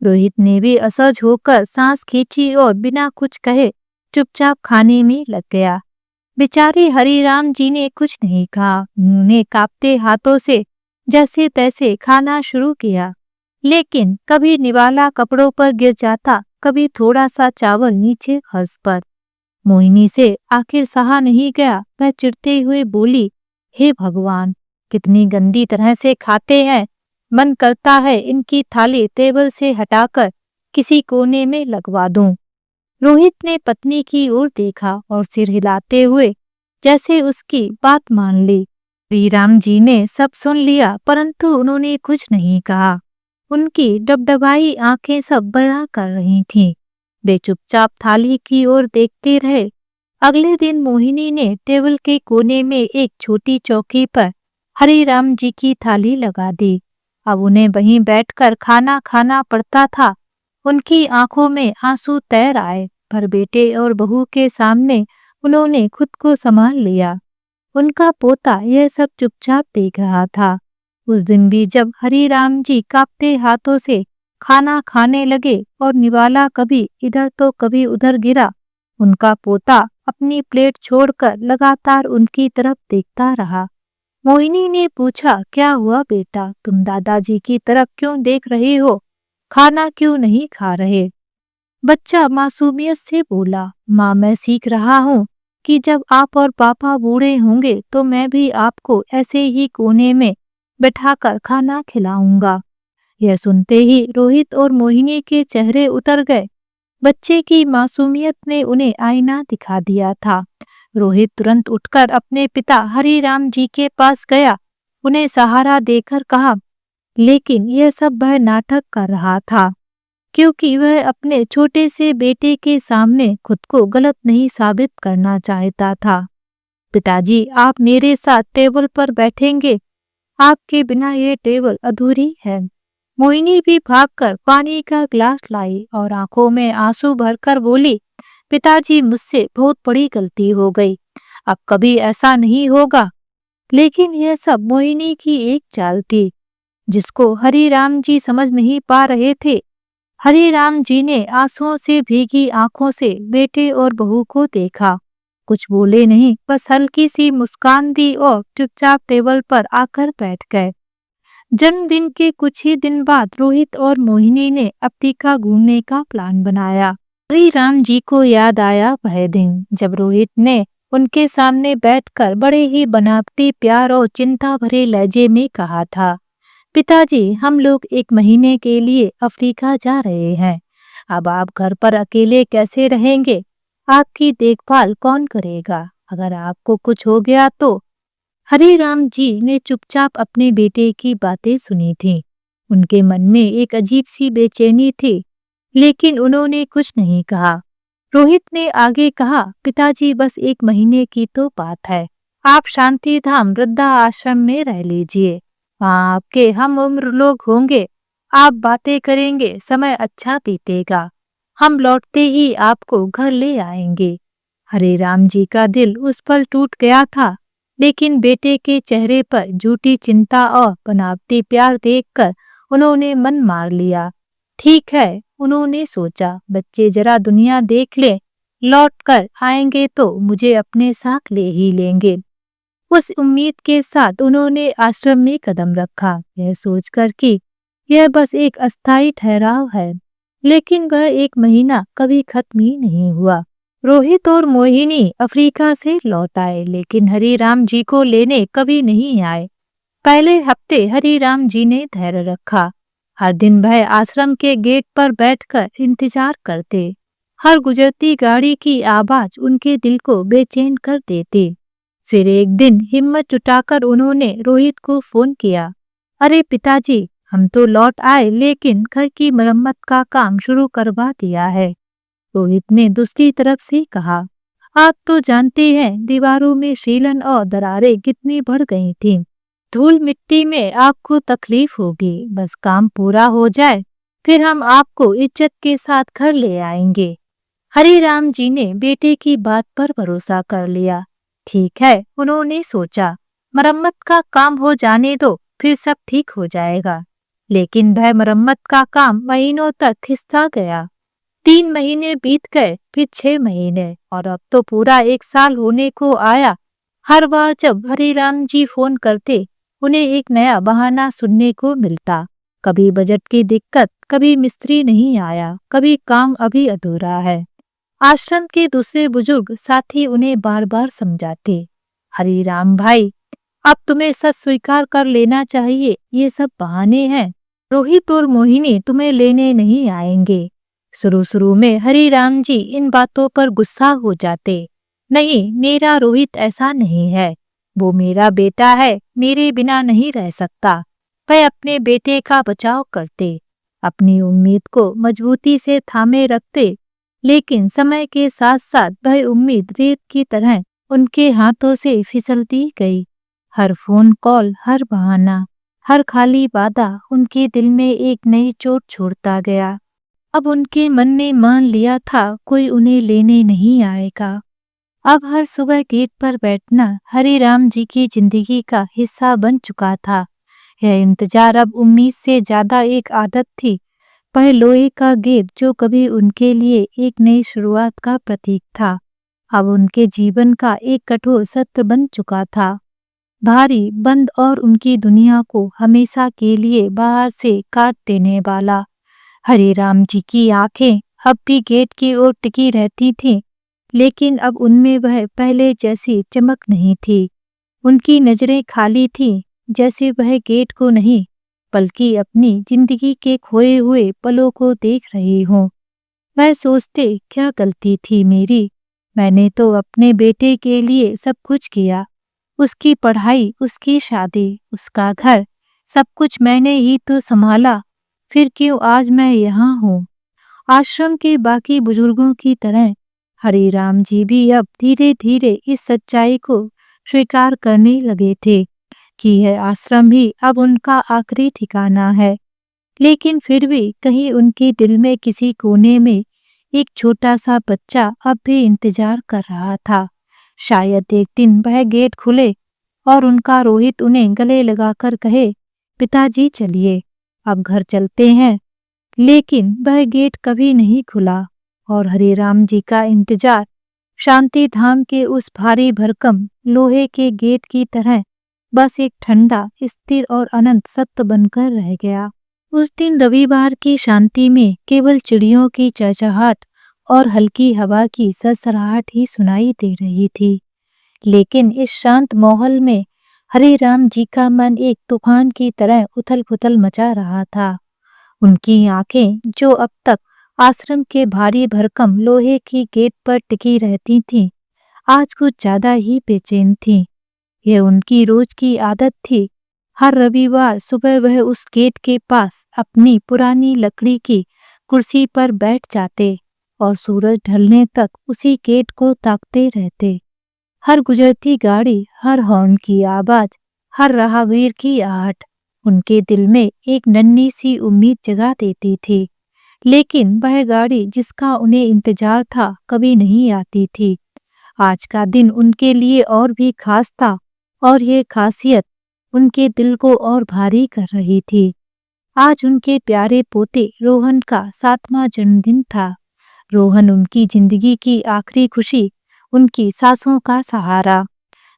रोहित ने भी असहज होकर सांस खींची और बिना कुछ कहे चुपचाप खाने में लग गया। बेचारे हरिराम जी ने कुछ नहीं कहा। उन्होंने कांपते हाथों से जैसे तैसे खाना शुरू किया, लेकिन कभी निवाला कपड़ों पर गिर जाता, कभी थोड़ा सा चावल नीचे फर्श पर। मोहिनी से आखिर सहा नहीं गया। वह चिढ़ते हुए बोली, हे भगवान, कितनी गंदी तरह से खाते हैं। मन करता है इनकी थाली टेबल से हटाकर किसी कोने में लगवा दूं। रोहित ने पत्नी की ओर देखा और सिर हिलाते हुए जैसे उसकी बात मान ली। हरिराम जी ने सब सुन लिया, परंतु उन्होंने कुछ नहीं कहा। उनकी डबडबाई आंखें सब बयां कर रही थीं। वे चुपचाप थाली की ओर देखते रहे। अगले दिन मोहिनी ने टेबल के कोने में एक छोटी चौकी पर हरिराम जी की थाली लगा दी। अब उन्हें वहीं बैठकर खाना खाना पड़ता था। उनकी आंखों में आंसू तैर आए, पर बेटे और बहू के सामने उन्होंने खुद को संभाल लिया। उनका पोता यह सब चुपचाप देख रहा था। उस दिन भी जब हरिराम जी कांपते हाथों से खाना खाने लगे और निवाला कभी इधर तो कभी उधर गिरा, उनका पोता अपनी प्लेट छोड़कर लगातार उनकी तरफ देखता रहा। मोहिनी ने पूछा, क्या हुआ बेटा, तुम दादाजी की तरफ क्यों देख रहे हो? खाना क्यों नहीं खा रहे? बच्चा मासूमियत से बोला, माँ मैं सीख रहा हूँ कि जब आप और पापा बूढ़े होंगे तो मैं भी आपको ऐसे ही कोने में बैठाकर खाना खिलाऊंगा। यह सुनते ही रोहित और मोहिनी के चेहरे उतर गए। बच्चे की मासूमियत ने उन्हें आईना दिखा दिया था। रोहित तुरंत उठकर अपने पिता हरिराम जी के पास गया, उन्हें सहारा देकर कहा, लेकिन यह सब वह नाटक कर रहा था, क्योंकि वह अपने छोटे से बेटे के सामने खुद को गलत नहीं साबित करना चाहता था। पिताजी, आप मेरे साथ टेबल पर बैठेंगे, आपके बिना ये टेबल अधूरी है। मोहिनी भी भागकर पानी का ग्लास लाई और आंखों में आंसू भरकर बोली, पिताजी मुझसे बहुत बड़ी गलती हो गई, अब कभी ऐसा नहीं होगा। लेकिन यह सब मोहिनी की एक चाल थी, जिसको हरिराम जी समझ नहीं पा रहे थे। हरिराम जी ने आंसुओं से भीगी आंखों से बेटे और बहू को देखा, कुछ बोले नहीं, बस हल्की सी मुस्कान दी और चुपचाप टेबल पर आकर बैठ गए। जन्मदिन के कुछ ही दिन बाद रोहित और मोहिनी ने अफ्रीका घूमने का प्लान बनाया। हरिराम जी को याद आया वह दिन जब रोहित ने उनके सामने बैठकर बड़े ही बनावटी प्यार और चिंता भरे लहजे में कहा था, पिताजी हम लोग 1 महीने के लिए अफ्रीका जा रहे हैं। अब आप घर पर अकेले कैसे रहेंगे? आपकी देखभाल कौन करेगा? अगर आपको कुछ हो गया तो? हरिराम जी ने चुपचाप अपने बेटे की बातें सुनी थीं। उनके मन में एक अजीब सी बेचैनी थी, लेकिन उन्होंने कुछ नहीं कहा। रोहित ने आगे कहा, पिताजी बस 1 महीने की तो बात है, आप शांति धाम वृद्धा आश्रम में रह लीजिए, वहाँ आपके हम उम्र लोग होंगे, आप बातें करेंगे, समय अच्छा बीतेगा, हम लौटते ही आपको घर ले आएंगे। हरिराम जी का दिल उस पल टूट गया था, लेकिन बेटे के चेहरे पर झूठी चिंता और बनावटी प्यार देखकर उन्होंने मन मार लिया। ठीक है, उन्होंने सोचा, बच्चे जरा दुनिया देख ले, लौट कर आएंगे तो मुझे अपने साथ ले ही लेंगे। उस उम्मीद के साथ उन्होंने आश्रम में कदम रखा, यह सोचकर कि यह बस एक अस्थायी ठहराव है। लेकिन वह 1 महीना कभी खत्म ही नहीं हुआ। रोहित और मोहिनी अफ्रीका से लौट आए, लेकिन हरिराम जी को लेने कभी नहीं आए। पहले हफ्ते हरिराम जी ने धैर्य रखा। हर दिन वह आश्रम के गेट पर बैठकर इंतजार करते। हर गुजरती गाड़ी की आवाज उनके दिल को बेचैन कर देती। फिर एक दिन हिम्मत जुटाकर उन्होंने रोहित को फोन किया, अरे पिताजी, हम तो लौट आए, लेकिन घर की मरम्मत का काम शुरू करवा दिया है। रोहित ने दूसरी तरफ से कहा, आप तो जानते हैं दीवारों में सीलन और दरारें कितनी बढ़ गई थीं। धूल मिट्टी में आपको तकलीफ होगी, बस काम पूरा हो जाए, फिर हम आपको इज्जत के साथ घर ले आएंगे। हरिराम जी ने बेटे की बात पर भरोसा कर लिया। ठीक है, उन्होंने सोचा, मरम्मत का काम हो जाने दो, फिर सब ठीक हो जाएगा। लेकिन वह मरम्मत का काम महीनों तक खिंचता गया। 3 महीने बीत गए, फिर 6 महीने, और अब तो पूरा 1 साल होने को आया। हर बार जब हरिराम जी फोन करते, उन्हें एक नया बहाना सुनने को मिलता। कभी बजट की दिक्कत, कभी मिस्त्री नहीं आया, कभी काम अभी अधूरा है। आश्रम के दूसरे बुजुर्ग साथी उन्हें बार बार समझाते, हरिराम भाई, अब तुम्हें सच स्वीकार कर लेना चाहिए, ये सब बहाने हैं। रोहित और मोहिनी तुम्हें लेने नहीं आएंगे। शुरू शुरू में हरिराम जी इन बातों पर गुस्सा हो जाते। नहीं, मेरा रोहित ऐसा नहीं है, वो मेरा बेटा है, मेरे बिना नहीं रह सकता। वह अपने बेटे का बचाव करते, अपनी उम्मीद को मजबूती से थामे रखते, लेकिन समय के साथ साथ वह उम्मीद रेत की तरह उनके हाथों से फिसलती गई। हर फोन कॉल, हर बहाना, हर खाली वादा उनके दिल में एक नई चोट छोड़ता गया। अब उनके मन ने मान लिया था, कोई उन्हें लेने नहीं आएगा। अब हर सुबह गेट पर बैठना हरिराम जी की जिंदगी का हिस्सा बन चुका था। यह इंतजार अब उम्मीद से ज्यादा एक आदत थी। वह लोहे का गेट जो कभी उनके लिए एक नई शुरुआत का प्रतीक था, अब उनके जीवन का एक कठोर सत्य बन चुका था। भारी, बंद और उनकी दुनिया को हमेशा के लिए बाहर से काट देने वाला। हरिराम जी की आंखें अब भी गेट की ओर टिकी रहती थीं, लेकिन अब उनमें वह पहले जैसी चमक नहीं थी। उनकी नजरें खाली थीं, जैसे वह गेट को नहीं, बल्कि अपनी जिंदगी के खोए हुए पलों को देख रही हों। वह सोचते, क्या गलती थी मेरी? मैंने तो अपने बेटे के लिए सब कुछ किया। उसकी पढ़ाई, उसकी शादी, उसका घर, सब कुछ मैंने ही तो संभाला। फिर क्यों आज मैं यहाँ हूँ? आश्रम के बाकी बुजुर्गों की तरह हरिराम जी भी अब धीरे धीरे इस सच्चाई को स्वीकार करने लगे थे कि यह आश्रम ही अब उनका आखिरी ठिकाना है। लेकिन फिर भी कहीं उनके दिल में किसी कोने में एक छोटा सा बच्चा अब भी इंतजार कर रहा था। शायद एक दिन वह गेट खुले और उनका रोहित उन्हें गले लगाकर कहे, पिताजी चलिए, अब घर चलते हैं। लेकिन वह गेट कभी नहीं खुला और हरिराम जी का इंतजार शांति धाम के उस भारी भरकम लोहे के गेट की तरह बस एक ठंडा, स्थिर और अनंत सत्य बनकर रह गया। उस दिन रविवार की शांति में केवल चिड़ियों की चहचहाट और हल्की हवा की सरसराहट ही सुनाई दे रही थी। लेकिन इस शांत माहौल में हरिराम जी का मन एक तूफान की तरह उथल-पुथल मचा रहा था। उनकी आंखें, जो अब तक आश्रम के भारी भरकम लोहे की गेट पर टिकी रहती थीं, आज कुछ ज्यादा ही बेचैन थीं। यह उनकी रोज की आदत थी। हर रविवार सुबह वह उस गेट के पास अपनी पुरानी लकड़ी की कुर्सी पर बैठ जाते और सूरज ढलने तक उसी गेट को ताकते रहते। हर गुजरती गाड़ी, हर हॉर्न की आवाज, हर राहगीर की आहट उनके दिल में एक नन्ही सी उम्मीद जगा देती थी। लेकिन वह गाड़ी जिसका उन्हें इंतजार था कभी नहीं आती थी। आज का दिन उनके लिए और भी खास था और ये खासियत उनके दिल को और भारी कर रही थी। आज उनके प्यारे पोते रोहन का 7वां जन्मदिन था। रोहन उनकी जिंदगी की आखिरी खुशी, उनकी सांसों का सहारा।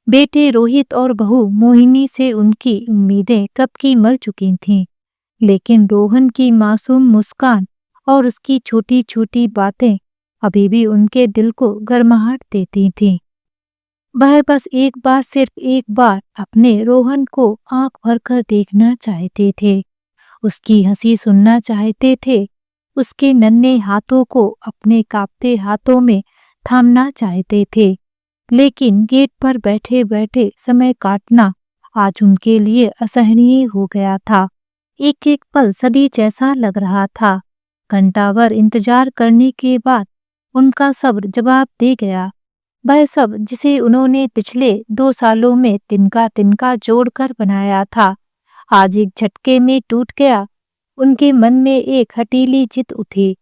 बेटे रोहित और बहू मोहिनी से उनकी उम्मीदें कब की मर चुकी थीं, लेकिन रोहन की मासूम मुस्कान और उसकी छोटी छोटी बातें अभी भी उनके दिल को गर्माहट देती थीं। वह बस एक बार, सिर्फ एक बार अपने रोहन को आंख भरकर देखना चाहते थे, उसकी हंसी सुनना चाहते थे, उसके नन्हे हाथों को अपने कांपते हाथों में थामना चाहते थे। लेकिन गेट पर बैठे बैठे समय काटना आज उनके लिए असहनीय हो गया था। एक एक पल सदी जैसा लग रहा था। घंटाभर इंतजार करने के बाद उनका सब्र जवाब दे गया। वह सब जिसे उन्होंने पिछले 2 सालों में तिनका तिनका जोड़कर बनाया था, आज एक झटके में टूट गया। उनके मन में एक हठीली जिद उठी,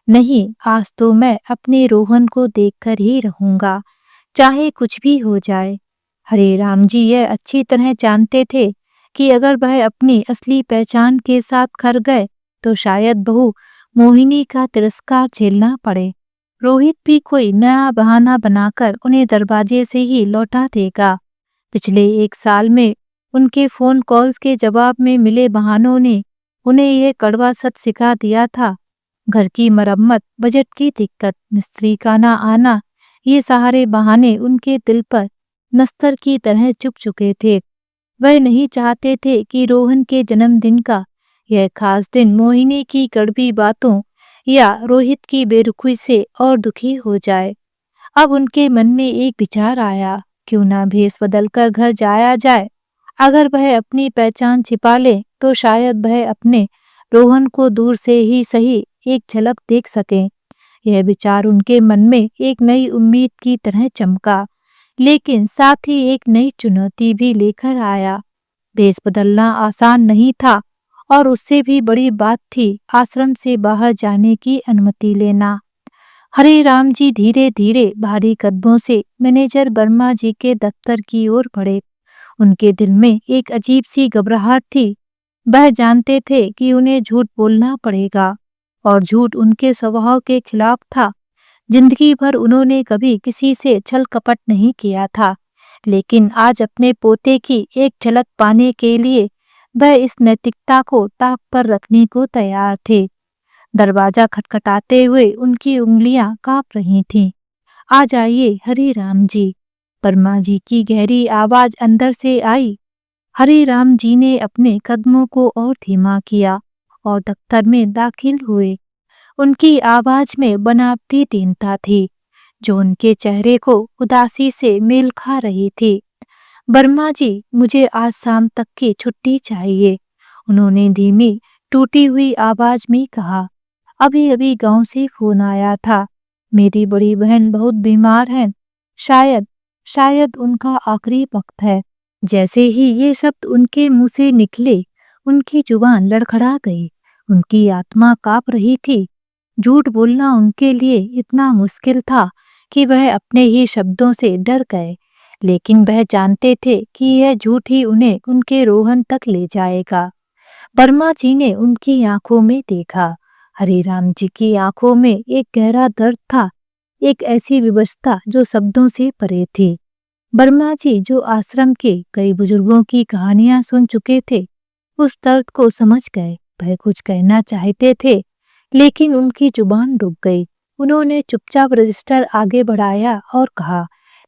नहीं, आज तो मैं अपने रोहन को देखकर ही रहूंगा, चाहे कुछ भी हो जाए। हरिराम जी यह अच्छी तरह जानते थे कि अगर वह अपनी असली पहचान के साथ खर गए तो शायद बहू मोहिनी का तिरस्कार झेलना पड़े। रोहित भी कोई नया बहाना बनाकर उन्हें दरवाजे से ही लौटा देगा। पिछले 1 साल में उनके फोन कॉल्स के जवाब में मिले बहानों ने उन्हें यह कड़वा सच सिखा दिया था। घर की मरम्मत, बजट की दिक्कत, मिस्त्री का ना आना, ये सारे बहाने उनके दिल पर नस्तर की तरह चुभ चुके थे। वह नहीं चाहते थे कि रोहन के जन्मदिन का यह खास दिन मोहिनी की कड़वी बातों या रोहित की बेरुखी से और दुखी हो जाए। अब उनके मन में एक विचार आया, क्यों ना भेष बदलकर घर जाया जाए। अगर वह अपनी पहचान छिपा ले तो शायद वह अपने रोहन को दूर से ही सही एक झलक देख सके। यह विचार उनके मन में एक नई उम्मीद की तरह चमका, लेकिन साथ ही एक नई चुनौती भी लेकर आया। भेष बदलना आसान नहीं था और उससे भी बड़ी बात थी आश्रम से बाहर जाने की अनुमति लेना। हरे राम जी धीरे धीरे भारी कदमों से मैनेजर वर्मा जी के दफ्तर की ओर बढ़े। उनके दिल में एक अजीब सी घबराहट थी। वह जानते थे कि उन्हें झूठ बोलना पड़ेगा और झूठ उनके स्वभाव के खिलाफ था। जिंदगी भर उन्होंने कभी किसी से छल कपट नहीं किया था, लेकिन आज अपने पोते की एक झलक पाने के लिए वह इस नैतिकता को ताक पर रखने को तैयार थे। दरवाजा खटखटाते हुए उनकी उंगलियां कांप रही थीं। आ जाइए हरि राम जी। वर्मा जी की गहरी आवाज अंदर से आई। हरि राम जी ने अपने कदमों को और धीमा किया और दफ्तर में दाखिल हुए। उनकी आवाज में बनावटी दीनता थी, जो उनके चेहरे को उदासी से मेल खा रही थी। वर्मा जी, मुझे आज शाम तक की छुट्टी चाहिए, उन्होंने धीमी टूटी हुई आवाज में कहा। अभी अभी गांव से फोन आया था। मेरी बड़ी बहन बहुत बीमार है। शायद शायद उनका आखिरी वक्त है। जैसे ही ये शब्द उनके मुंह से निकले, उनकी जुबान लड़खड़ा गई। उनकी आत्मा कांप रही थी। झूठ बोलना उनके लिए इतना मुश्किल था कि वह अपने ही शब्दों से डर गए, लेकिन वह जानते थे कि यह झूठ ही उन्हें उनके रोहन तक ले जाएगा। वर्मा जी ने उनकी आंखों में देखा। हरि राम जी की आंखों में एक गहरा दर्द था, एक ऐसी विवशता जो शब्दों से परे थी। वर्मा जी, जो आश्रम के कई बुजुर्गों की कहानियां सुन चुके थे, उस दर्द को समझ गए। वह कुछ कहना चाहते थे, लेकिन उनकी जुबान रुक गई। उन्होंने चुपचाप रजिस्टर आगे बढ़ाया और कहा,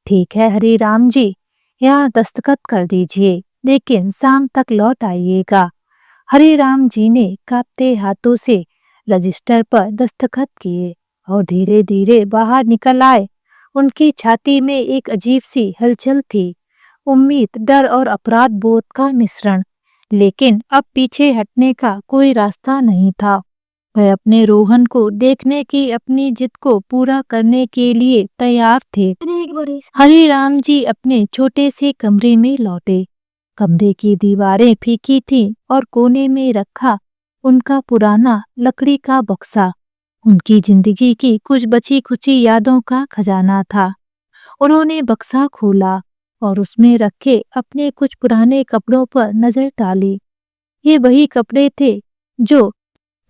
ठीक है हरि राम जी, यहाँ दस्तखत कर दीजिए, लेकिन शाम तक लौट आइएगा। हरि राम जी ने कांपते हाथों से रजिस्टर पर दस्तखत किए और धीरे धीरे बाहर निकल आए। उनकी छाती में एक अजीब सी हलचल थी, उम्मीद, डर और अपराध बोध का मिश्रण। लेकिन अब पीछे हटने का कोई रास्ता नहीं था। वह अपने रोहन को देखने की अपनी जिद को पूरा करने के लिए तैयार थे। हरि राम जी अपने छोटे से कमरे में लौटे। कमरे की दीवारें फीकी थीं और कोने में रखा उनका पुराना लकड़ी का बक्सा उनकी जिंदगी की कुछ बची खुची यादों का खजाना था। उन्होंने बक्सा खोला और उसमें रखे अपने कुछ पुराने कपड़ों पर नजर डाली। ये वही कपड़े थे जो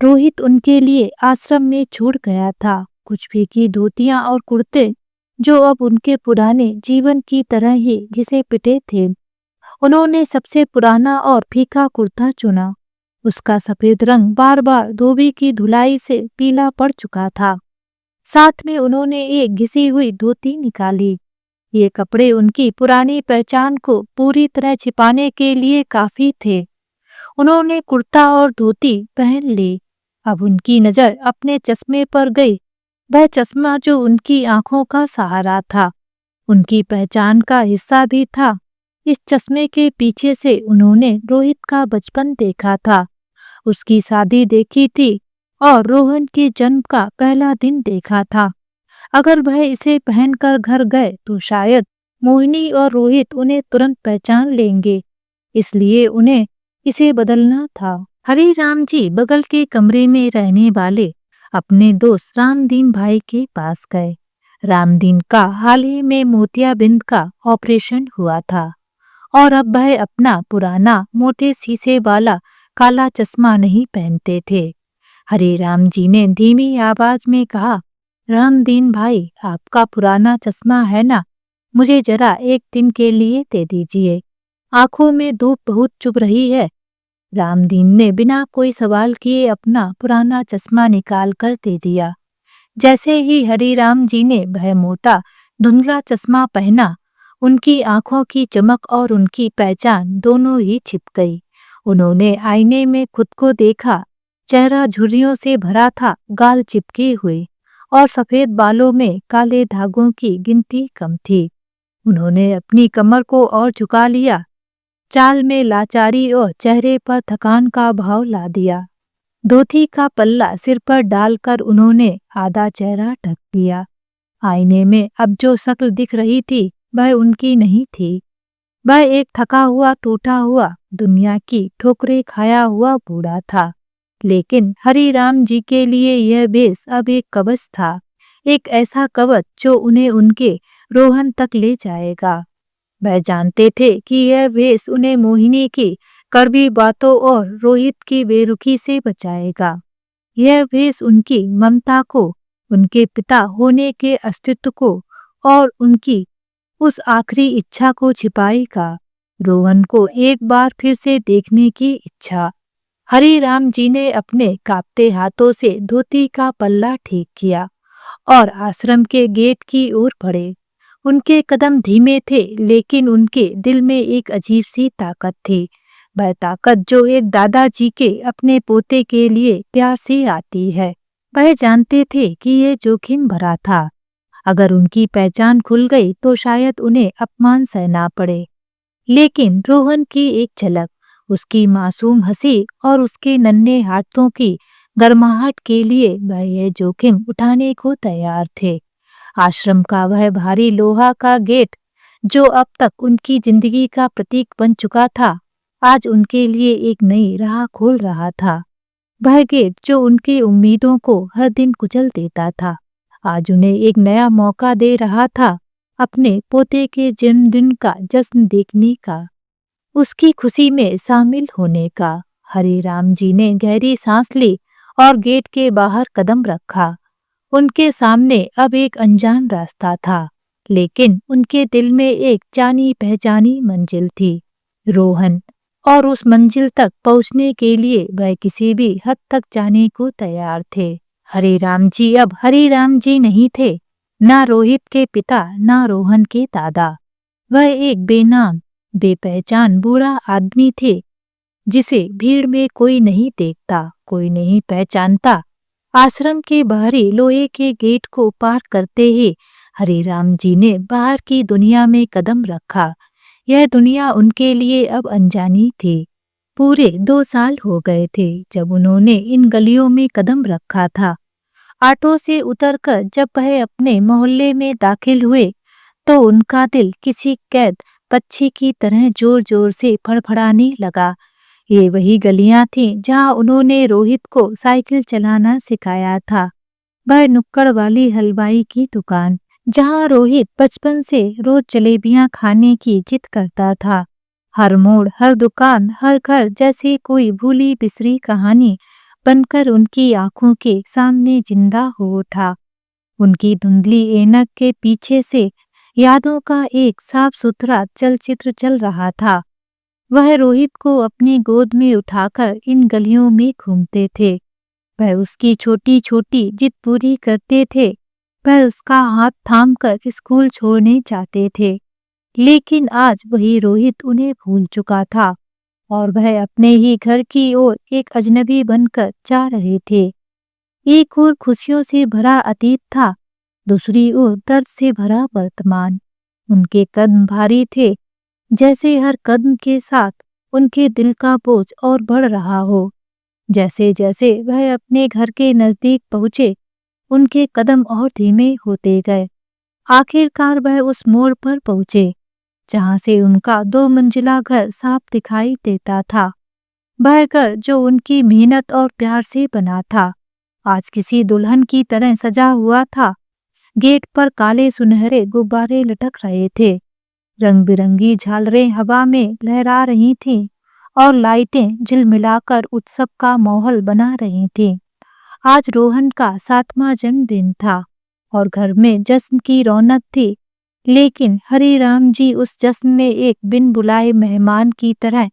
रोहित उनके लिए आश्रम में छोड़ गया था। कुछ फीकी धोतियां और कुर्ते जो अब उनके पुराने जीवन की तरह ही घिसे पिटे थे। उन्होंने सबसे पुराना और फीका कुर्ता चुना। उसका सफेद रंग बार बार धोबी की धुलाई से पीला पड़ चुका था। साथ में उन्होंने एक घिसी हुई धोती निकाली। ये कपड़े उनकी पुरानी पहचान को पूरी तरह छिपाने के लिए काफी थे। उन्होंने कुर्ता और धोती पहन ली। अब उनकी नजर अपने चश्मे पर गई, वह चश्मा जो उनकी आंखों का सहारा था, उनकी पहचान का हिस्सा भी था। इस चश्मे के पीछे से उन्होंने रोहित का बचपन देखा था, उसकी शादी देखी थी और रोहन के जन्म का पहला दिन देखा था। अगर वह इसे पहनकर घर गए तो शायद मोहिनी और रोहित उन्हें तुरंत पहचान लेंगे, इसलिए उन्हें इसे बदलना था। हरि राम जी बगल के कमरे में रहने वाले अपने दोस्त रामदीन भाई के पास गए। रामदीन का हाल ही में मोतियाबिंद का ऑपरेशन हुआ था और अब वह अपना पुराना मोटे शीशे वाला काला चश्मा नहीं पहनते थे। हरि राम जी ने धीमी आवाज में कहा, रामदीन भाई, आपका पुराना चश्मा है ना? मुझे जरा एक दिन के लिए दे दीजिए, आंखों में धूप बहुत चुभ रही है। रामदीन ने बिना कोई सवाल किए अपना पुराना चश्मा निकाल कर दे दिया। जैसे ही हरि राम जी ने वह मोटा धुंधला चश्मा पहना, उनकी आंखों की चमक और उनकी पहचान दोनों ही छिप गई। उन्होंने आईने में खुद को देखा। चेहरा झुर्रियों से भरा था, गाल चिपके हुए और सफेद बालों में काले धागों की गिनती कम थी। उन्होंने अपनी कमर को और झुका लिया, चाल में लाचारी और चेहरे पर थकान का भाव ला दिया। धोती का पल्ला सिर पर डालकर उन्होंने आधा चेहरा ढक लिया। आईने में अब जो शक्ल दिख रही थी वह उनकी नहीं थी। वह एक थका हुआ, टूटा हुआ, दुनिया की ठोकरें खाया हुआ बूढ़ा था। लेकिन हरि राम जी के लिए यह भेष अब एक कवच था, एक ऐसा कवच जो उन्हें उनके रोहन तक ले जाएगा। वह जानते थे कि यह वेश उन्हें मोहिनी की कड़वी बातों और रोहित की बेरुखी से बचाएगा। यह वेश उनकी ममता को, उनके पिता होने के अस्तित्व को और उनकी उस आखिरी इच्छा को छिपाएगा, रोहन को एक बार फिर से देखने की इच्छा। हरिराम जी ने अपने कांपते हाथों से धोती का पल्ला ठीक किया और आश्रम के गेट की ओर बढ़े। उनके कदम धीमे थे, लेकिन उनके दिल में एक अजीब सी ताकत थी। वह ताकत जो एक दादाजी के अपने पोते के लिए प्यार से आती है। वह जानते थे कि ये जोखिम भरा था। अगर उनकी पहचान खुल गई तो शायद उन्हें अपमान सहना पड़े। लेकिन रोहन की एक झलक, उसकी मासूम हंसी और उसके नन्हे हाथों की गर्माहट के लिए वह यह जोखिम उठाने को तैयार थे। आश्रम का वह भारी लोहा का गेट जो अब तक उनकी जिंदगी का प्रतीक बन चुका था, आज उनके लिए एक नई राह खोल रहा था। वह गेट जो उनकी उम्मीदों को हर दिन कुचल देता था, आज उन्हें एक नया मौका दे रहा था अपने पोते के जन्मदिन का जश्न देखने का, उसकी खुशी में शामिल होने का। हरिराम जी ने गहरी सांस ली और गेट के बाहर कदम रखा। उनके सामने अब एक अनजान रास्ता था, लेकिन उनके दिल में एक जानी पहचानी मंजिल थी, रोहन। और उस मंजिल तक पहुंचने के लिए वह किसी भी हद तक जाने को तैयार थे। हरिराम जी अब हरिराम जी नहीं थे, ना रोहित के पिता, ना रोहन के दादा। वह एक बेनाम, बेपहचान बूढ़ा आदमी थे, जिसे भीड़ में कोई नहीं देखता, कोई नहीं पहचानता। आश्रम के बाहरी लोहे के गेट को पार करते ही हरिराम जी ने बाहर की दुनिया में कदम रखा। यह दुनिया उनके लिए अब अनजानी थी। पूरे 2 साल हो गए थे जब उन्होंने इन गलियों में कदम रखा था। ऑटो से उतरकर जब वह अपने मोहल्ले में दाखिल हुए तो उनका दिल किसी कैद पक्षी की तरह जोर जोर से फड़फड़ाने लगा। ये वही गलियां थीं जहां उन्होंने रोहित को साइकिल चलाना सिखाया था। वह नुक्कड़ वाली हलवाई की दुकान जहां रोहित बचपन से रोज जलेबियां खाने की जिद करता था। हर मोड़, हर दुकान, हर घर जैसे कोई भूली बिसरी कहानी बनकर उनकी आंखों के सामने जिंदा हो उठा। उनकी धुंधली ऐनक के पीछे से यादों का एक साफ सुथरा चलचित्र चल रहा था। वह रोहित को अपनी गोद में उठाकर इन गलियों में घूमते थे। वह उसकी छोटी छोटी जिद पूरी करते थे। वह उसका हाथ थामकर स्कूल छोड़ने जाते थे। लेकिन आज वही रोहित उन्हें भूल चुका था और वह अपने ही घर की ओर एक अजनबी बनकर जा रहे थे। एक ओर खुशियों से भरा अतीत था, दूसरी ओर दर्द से भरा वर्तमान। उनके कदम भारी थे, जैसे हर कदम के साथ उनके दिल का बोझ और बढ़ रहा हो। जैसे जैसे वह अपने घर के नजदीक पहुंचे, उनके कदम और धीमे होते गए। आखिरकार वह उस मोड़ पर पहुंचे जहां से उनका 2 मंजिला घर साफ दिखाई देता था। वह घर जो उनकी मेहनत और प्यार से बना था, आज किसी दुल्हन की तरह सजा हुआ था। गेट पर काले सुनहरे गुब्बारे लटक रहे थे, रंग बिरंगी झालरें हवा में लहरा रही थीं और लाइटें झिलमिलाकर उत्सव का माहौल बना रही थीं। आज रोहन का 7वां जन्मदिन था और घर में जश्न की रौनक थी, लेकिन हरिराम जी उस जश्न में एक बिन बुलाए मेहमान की तरह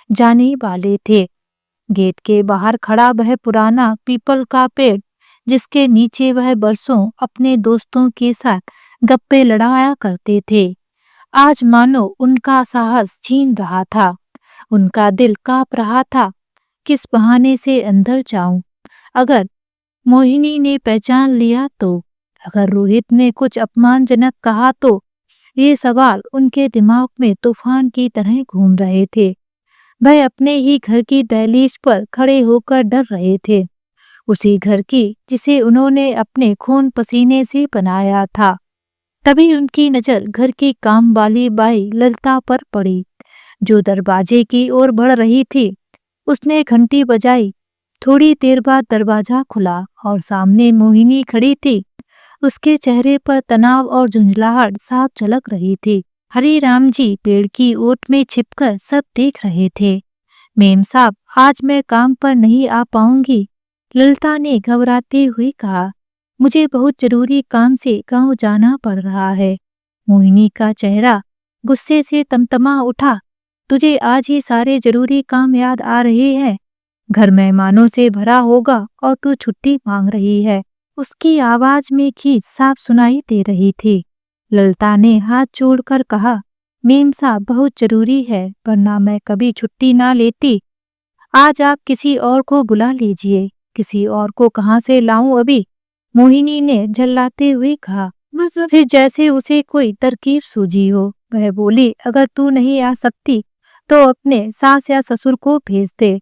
जाने वाले थे। गेट के बाहर खड़ा वह पुराना पीपल का पेड़, जिसके नीचे वह बरसों अपने दोस्तों के साथ गप्पे लड़ाया करते थे, आज मानो उनका साहस छीन रहा था। उनका दिल कांप रहा था, किस बहाने से अंदर जाऊं? अगर मोहिनी ने पहचान लिया तो, अगर रोहित ने कुछ अपमानजनक कहा तो, ये सवाल उनके दिमाग में तूफान की तरह घूम रहे थे। वह अपने ही घर की दहलीज पर खड़े होकर डर रहे थे, उसी घर की जिसे उन्होंने अपने खून पसीने से बनाया था। तभी उनकी नजर घर की काम वाली बाई ललिता पर पड़ी, जो दरवाजे की ओर बढ़ रही थी। उसने घंटी बजाई। थोड़ी देर बाद दरवाजा खुला और सामने मोहिनी खड़ी थी। उसके चेहरे पर तनाव और झुंझलाहट साफ झलक रही थी। हरिराम जी पेड़ की ओट में छिपकर सब देख रहे थे। मेम साहब, आज मैं काम पर नहीं आ पाऊंगी, ललिता ने घबराते हुए कहा। मुझे बहुत जरूरी काम से गांव जाना पड़ रहा है। मोहिनी का चेहरा गुस्से से तमतमा उठा। तुझे आज ही सारे जरूरी काम याद आ रहे हैं? घर मेहमानों से भरा होगा और तू छुट्टी मांग रही है। उसकी आवाज में खींच साफ सुनाई दे रही थी। ललिता ने हाथ जोड़कर कहा, मेम साहब बहुत जरूरी है, वरना मैं कभी छुट्टी ना लेती। आज आप किसी और को बुला लीजिए। किसी और को कहाँ से लाऊं अभी? मोहिनी ने झल्लाते हुए कहा। फिर जैसे उसे कोई तरकीब सूझी हो, वह बोली, अगर तू नहीं आ सकती तो अपने सास या ससुर को भेज दे।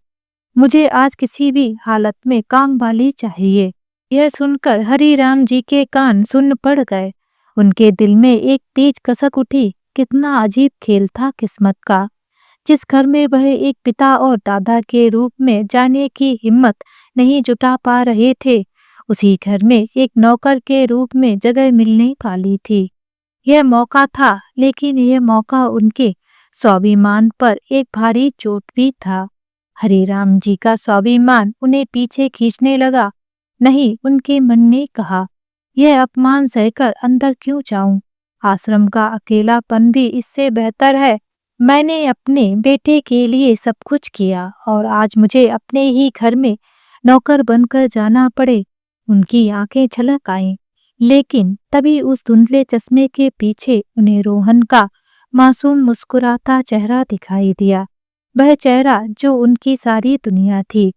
मुझे आज किसी भी हालत में काम वाली चाहिए। यह सुनकर हरिराम जी के कान सुन्न पड़ गए। उनके दिल में एक तेज कसक उठी। कितना अजीब खेल था किस्मत का। जिस घर में वह एक पिता और दादा के रूप में जाने की हिम्मत नहीं जुटा पा रहे थे, उसी घर में एक नौकर के रूप में जगह मिलने वाली थी। यह मौका था, लेकिन यह मौका उनके स्वाभिमान पर एक भारी चोट भी था। हरिराम जी का स्वाभिमान उन्हें पीछे खींचने लगा। नहीं, उनके मन ने कहा, यह अपमान सहकर अंदर क्यों जाऊं? आश्रम का अकेलापन भी इससे बेहतर है। मैंने अपने बेटे के लिए सब कुछ किया और आज मुझे अपने ही घर में नौकर बनकर जाना पड़े। उनकी आंखें छलक आईं, लेकिन तभी उस धुंधले चश्मे के पीछे उन्हें रोहन का मासूम मुस्कुराता चेहरा दिखाई दिया। वह चेहरा जो उनकी सारी दुनिया थी,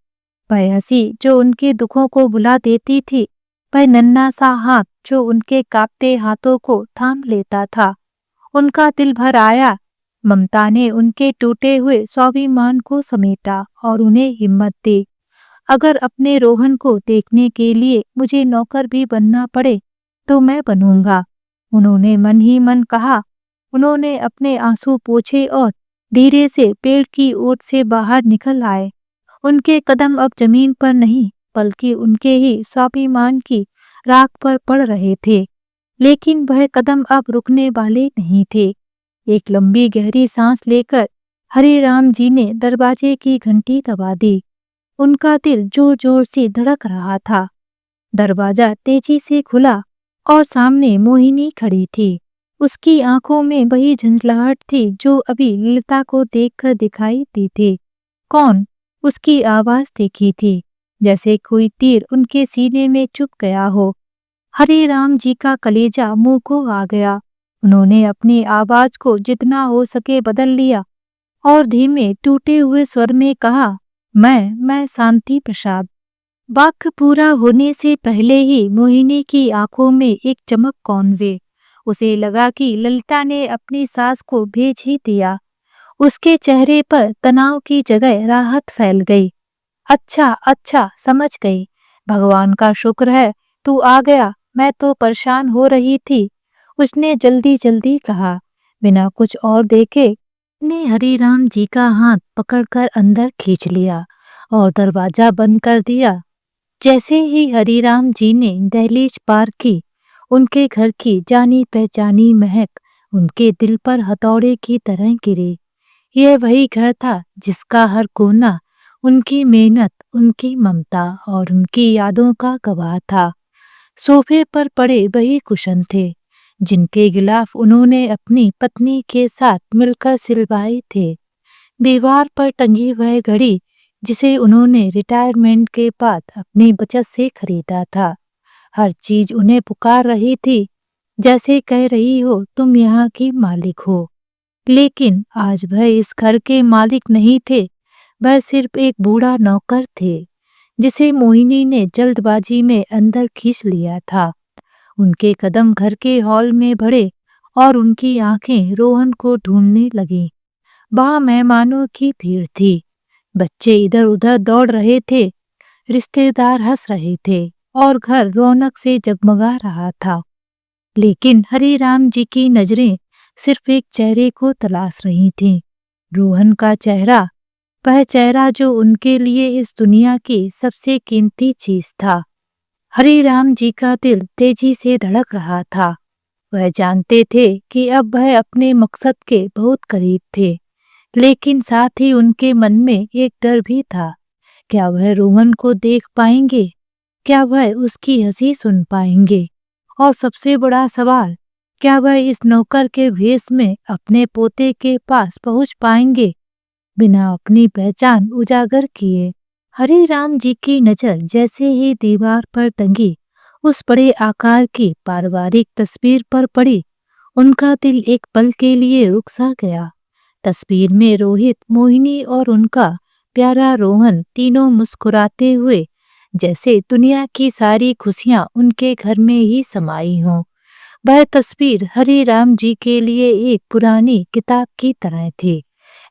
वह हंसी जो उनके दुखों को भुला देती थी, वह नन्हा सा हाथ जो उनके कांपते हाथों को थाम लेता था। उनका दिल भर आया। ममता ने उनके टूटे हुए स्वाभिमान को समेटा और उन्हें हिम्मत दी। अगर अपने रोहन को देखने के लिए मुझे नौकर भी बनना पड़े तो मैं बनूंगा, उन्होंने मन ही मन कहा। उन्होंने अपने आंसू पोंछे और धीरे से पेड़ की ओट से बाहर निकल आए। उनके कदम अब जमीन पर नहीं, बल्कि उनके ही स्वाभिमान की राख पर पड़ रहे थे। लेकिन वह कदम अब रुकने वाले नहीं थे। एक लंबी गहरी सांस लेकर हरिराम जी ने दरवाजे की घंटी दबा दी। उनका दिल जोर जोर से धड़क रहा था। दरवाजा तेजी से खुला और सामने मोहिनी खड़ी थी। उसकी आंखों में वही झंझलाहट थी जो अभी ललिता को देखकर दिखाई दी थी। कौन? उसकी आवाज देखी थी, जैसे कोई तीर उनके सीने में चुभ गया हो। हरिराम जी का कलेजा मुंह को आ गया। उन्होंने अपनी आवाज को जितना हो सके बदल लिया और धीमे टूटे हुए स्वर में कहा, मैं शांति प्रसाद। वाक्य पूरा होने से पहले ही मोहिनी की आंखों में एक चमक कौंधे। उसे लगा कि ललिता ने अपनी सास को भेज ही दिया। उसके चेहरे पर तनाव की जगह राहत फैल गई। अच्छा, समझ गई। भगवान का शुक्र है तू आ गया, मैं तो परेशान हो रही थी, उसने जल्दी जल्दी कहा। बिना कुछ और देखे ने हरिराम जी का हाथ पकड़कर अंदर खींच लिया और दरवाजा बंद कर दिया। जैसे ही हरिराम जी ने दहलीज पार की, उनके घर की जानी पहचानी महक उनके दिल पर हथौड़े की तरह गिरी। यह वही घर था जिसका हर कोना उनकी मेहनत, उनकी ममता और उनकी यादों का गवाह था। सोफे पर पड़े वही कुशन थे जिनके गिलाफ उन्होंने अपनी पत्नी के साथ मिलकर सिलवाए थे। दीवार पर टंगी वह घड़ी जिसे उन्होंने रिटायरमेंट के बाद अपनी बचत से खरीदा था। हर चीज उन्हें पुकार रही थी, जैसे कह रही हो तुम यहाँ की मालिक हो। लेकिन आज वह इस घर के मालिक नहीं थे, वह सिर्फ एक बूढ़ा नौकर थे जिसे मोहिनी ने जल्दबाजी में अंदर खींच लिया था। उनके कदम घर के हॉल में बढ़े और उनकी आंखें रोहन को ढूंढने लगीं। वहां मेहमानों की भीड़ थी, बच्चे इधर उधर दौड़ रहे थे, रिश्तेदार हंस रहे थे और घर रौनक से जगमगा रहा था। लेकिन हरिराम जी की नजरें सिर्फ एक चेहरे को तलाश रही थीं, रोहन का चेहरा, वह चेहरा जो उनके लिए इस दुनिया की सबसे कीमती चीज था। हरिराम जी का दिल तेजी से धड़क रहा था। वह जानते थे कि अब वह अपने मकसद के बहुत करीब थे, लेकिन साथ ही उनके मन में एक डर भी था। क्या वह रोहन को देख पाएंगे? क्या वह उसकी हंसी सुन पाएंगे? और सबसे बड़ा सवाल, क्या वह इस नौकर के भेष में अपने पोते के पास पहुंच पाएंगे बिना अपनी पहचान उजागर किए? हरिराम जी की नजर जैसे ही दीवार पर टंगी उस बड़े आकार की पारिवारिक तस्वीर पर पड़ी, उनका दिल एक पल के लिए रुक सा गया। तस्वीर में रोहित, मोहिनी और उनका प्यारा रोहन तीनों मुस्कुराते हुए, जैसे दुनिया की सारी खुशियां उनके घर में ही समाई हों। वह तस्वीर हरिराम जी के लिए एक पुरानी किताब की तरह थी,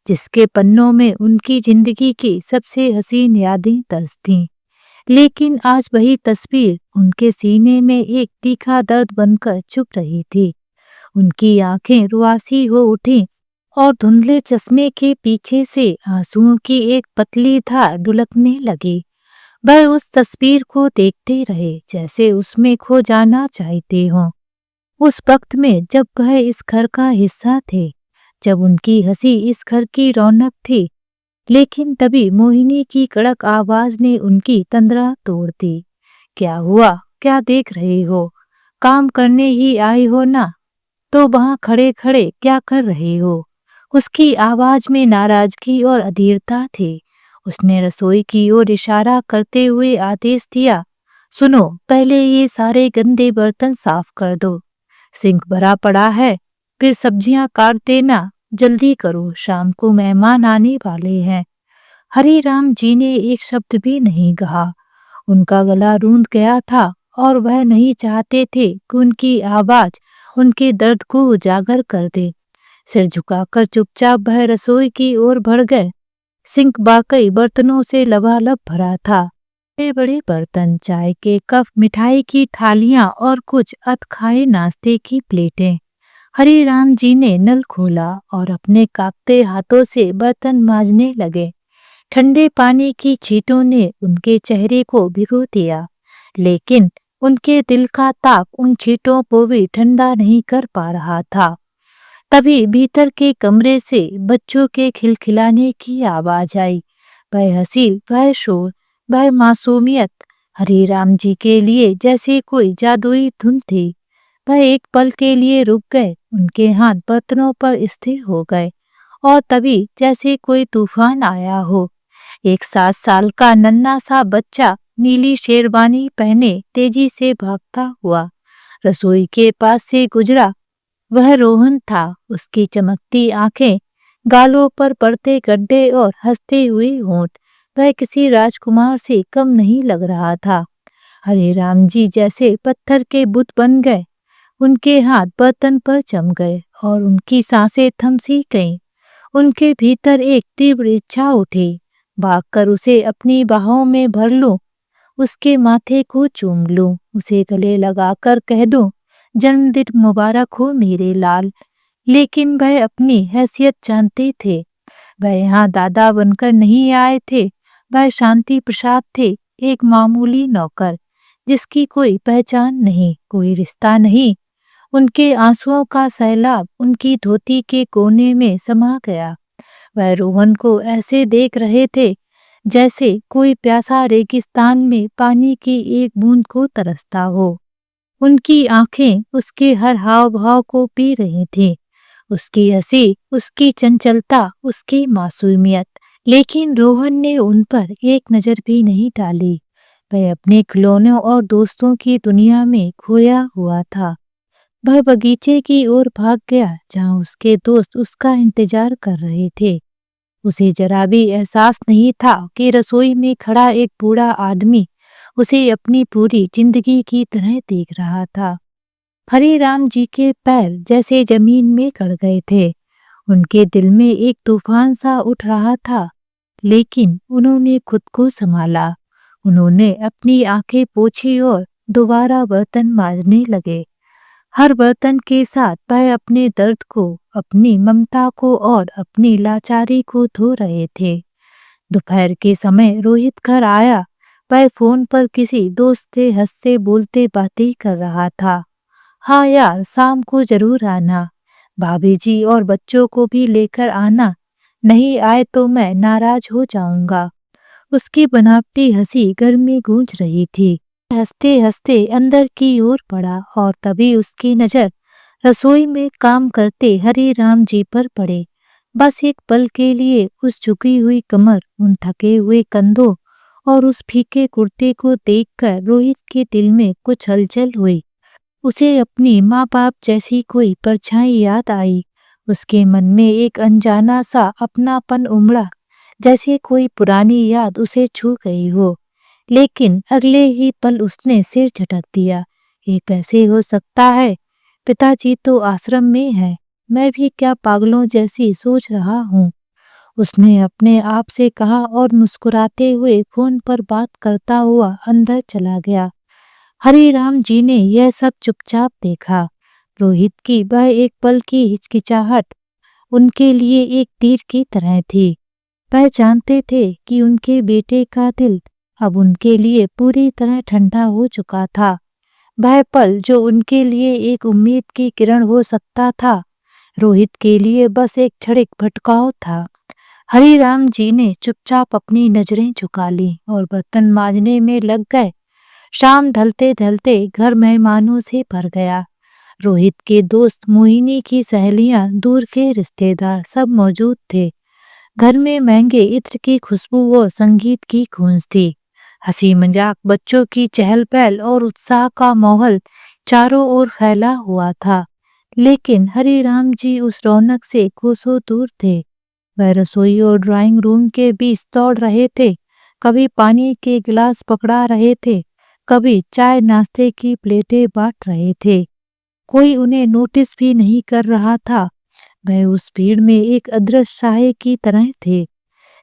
जिसके पन्नों में उनकी जिंदगी की सबसे हसीन यादें दर्ज थीं। लेकिन आज वही तस्वीर उनके सीने में एक तीखा दर्द बनकर चुभ रही थी। उनकी आंखें रुआसी हो उठी और धुंधले चश्मे के पीछे से आंसुओं की एक पतली धार ढुलकने लगी। वह उस तस्वीर को देखते रहे, जैसे उसमें खो जाना चाहते हों। उस वक्त में जब वह इस घर का हिस्सा थे, जब उनकी हंसी इस घर की रौनक थी। लेकिन तभी मोहिनी की कड़क आवाज ने उनकी तंद्रा तोड़ दी। क्या हुआ? क्या देख रहे हो? काम करने ही आए हो ना? तो वहां खड़े खड़े क्या कर रहे हो? उसकी आवाज में नाराजगी और अधीरता थी। उसने रसोई की ओर इशारा करते हुए आदेश दिया, सुनो, पहले ये सारे गंदे बर्तन साफ कर दो। सिंक भरा पड़ा है, फिर सब्जियां काट देना। जल्दी करो, शाम को मेहमान आने वाले हैं। हरिराम जी ने एक शब्द भी नहीं कहा। उनका गला रूंध गया था और वह नहीं चाहते थे कि उनकी आवाज उनके दर्द को उजागर कर दे। सिर झुकाकर चुपचाप वह रसोई की ओर बढ़ गए। सिंक वाकई बर्तनों से लबालब भरा था। बड़े बड़े बर्तन, चाय के कप, मिठाई की थालियां और कुछ अधखाए नाश्ते की प्लेटें। हरिराम जी ने नल खोला और अपने कांपते हाथों से बर्तन मांजने लगे। ठंडे पानी की छींटों ने उनके चेहरे को भिगो दिया, लेकिन उनके दिल का ताप उन छींटों को भी ठंडा नहीं कर पा रहा था। तभी भीतर के कमरे से बच्चों के खिलखिलाने की आवाज आई। वह हंसी, वह शोर, वह मासूमियत हरिराम जी के लिए जैसे कोई जादुई धुन थी। वह एक पल के लिए रुक गए, उनके हाथ बर्तनों पर स्थिर हो गए और तभी जैसे कोई तूफान आया हो, एक 7 साल का नन्हा सा बच्चा नीली शेरवानी पहने तेजी से भागता हुआ रसोई के पास से गुजरा। वह रोहन था। उसकी चमकती आंखें, गालों पर पड़ते गड्ढे और हंसते हुए होंठ, वह किसी राजकुमार से कम नहीं लग रहा था। हरिराम जी जैसे पत्थर के बुत बन गए। उनके हाथ बर्तन पर जम गए और उनकी सांसें थम सी गईं। उनके भीतर एक तीव्र इच्छा उठी, भागकर उसे अपनी बाहों में भर लूं, उसके माथे को चूम लूं, उसे गले लगाकर कह दूं, जन्मदिन मुबारक हो मेरे लाल। लेकिन वह अपनी हैसियत जानते थे। वह यहाँ दादा बनकर नहीं आए थे। वह शांति प्रसाद थे, एक मामूली नौकर, जिसकी कोई पहचान नहीं, कोई रिश्ता नहीं। उनके आंसुओं का सैलाब उनकी धोती के कोने में समा गया। वह रोहन को ऐसे देख रहे थे जैसे कोई प्यासा रेगिस्तान में पानी की एक बूंद को तरसता हो। उनकी आंखें उसके हर हाव भाव को पी रही थीं, उसकी हंसी, उसकी चंचलता, उसकी मासूमियत। लेकिन रोहन ने उन पर एक नजर भी नहीं डाली। वह अपने खिलौनों और दोस्तों की दुनिया में खोया हुआ था। वह बगीचे की ओर भाग गया, जहां उसके दोस्त उसका इंतजार कर रहे थे। उसे जरा भी एहसास नहीं था कि रसोई में खड़ा एक बूढ़ा आदमी उसे अपनी पूरी जिंदगी की तरह देख रहा था। हरिराम जी के पैर जैसे जमीन में गड़ गए थे। उनके दिल में एक तूफान सा उठ रहा था, लेकिन उन्होंने खुद को संभाला। उन्होंने अपनी आंखें पोंछी और दोबारा बर्तन मांजने लगे। हर बर्तन के साथ वह अपने दर्द को, अपनी ममता को और अपनी लाचारी को धो रहे थे। दोपहर के समय रोहित घर आया। वह फोन पर किसी दोस्त से हंसते बोलते बातें कर रहा था। हाँ यार, शाम को जरूर आना, भाभी जी और बच्चों को भी लेकर आना, नहीं आए तो मैं नाराज हो जाऊंगा। उसकी बनावटी हंसी घर में गूंज रही थी। हंसते हंसते अंदर की ओर बढ़ा और तभी उसकी नजर रसोई में काम करते हरी राम जी पर पड़े। बस एक पल के लिए उस झुकी हुई कमर, उन थके हुए कंधों और उस फीके कुर्ते को देखकर रोहित के दिल में कुछ हलचल हुई। उसे अपनी माँ बाप जैसी कोई परछाई याद आई। उसके मन में एक अनजाना सा अपनापन उमड़ा, जैसे कोई पुरानी याद उसे छू गई हो। लेकिन अगले ही पल उसने सिर झटक दिया। ये कैसे हो सकता है? पिताजी तो आश्रम में है, मैं भी क्या पागलों जैसी सोच रहा हूँ, उसने अपने आप से कहा और मुस्कुराते हुए फोन पर बात करता हुआ अंदर चला गया। हरिराम जी ने यह सब चुपचाप देखा। रोहित की वह एक पल की हिचकिचाहट उनके लिए एक तीर की तरह थी। वह जानते थे कि उनके बेटे का दिल अब उनके लिए पूरी तरह ठंडा हो चुका था। वह पल जो उनके लिए एक उम्मीद की किरण हो सकता था, रोहित के लिए बस एक क्षणिक भटकाव था। हरिराम जी ने चुपचाप अपनी नजरें झुका ली और बर्तन मांजने में लग गए। शाम ढलते ढलते घर मेहमानों से भर गया। रोहित के दोस्त, मोहिनी की सहेलियां, दूर के रिश्तेदार सब मौजूद थे। घर में महंगे इत्र की खुशबू और संगीत की गूंज थी। हंसी मजाक, बच्चों की चहल पहल और उत्साह का माहौल चारों ओर फैला हुआ था। लेकिन हरिराम जी उस रौनक से कोसों दूर थे। वह रसोई और ड्राइंग रूम के बीच दौड़ रहे थे, कभी पानी के गिलास पकड़ा रहे थे, कभी चाय नाश्ते की प्लेटें बांट रहे थे। कोई उन्हें नोटिस भी नहीं कर रहा था। वह उस भीड़ में एक अदृश्य साये की तरह थे,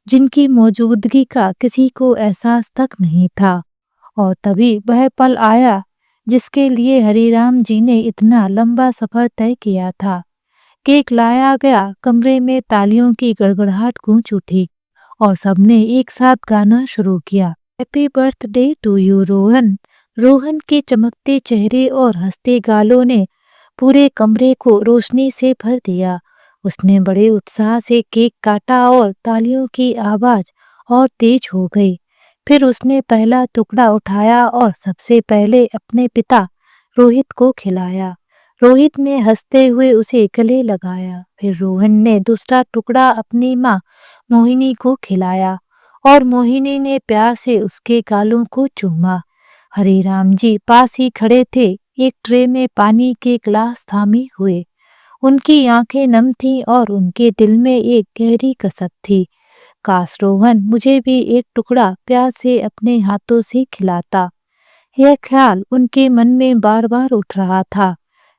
जिनकी मौजूदगी का किसी को एहसास तक नहीं था। और तभी वह पल आया जिसके लिए हरिराम जी ने इतना लंबा सफर तय किया था। केक लाया गया, कमरे में तालियों की गड़गड़ाहट गूंज उठी और सबने एक साथ गाना शुरू किया। Happy birthday to you Rohan. Rohan के चमकते चेहरे और हंसते गालों ने पूरे कमरे को रोशनी से भर दिया। उसने बड़े उत्साह से केक काटा और तालियों की आवाज और तेज हो गई। फिर उसने पहला टुकड़ा उठाया और सबसे पहले अपने पिता रोहित को खिलाया। रोहित ने हंसते हुए उसे गले लगाया। फिर रोहन ने दूसरा टुकड़ा अपनी माँ मोहिनी को खिलाया और मोहिनी ने प्यार से उसके गालों को चूमा। हरिराम जी पास ही खड़े थे, एक ट्रे में पानी के गिलास थामे हुए। उनकी आंखें नम थीं और उनके दिल में एक गहरी कसक थी। काश रोहन मुझे भी एक टुकड़ा प्यार से अपने हाथों से खिलाता। यह ख्याल उनके मन में बार बार उठ रहा था।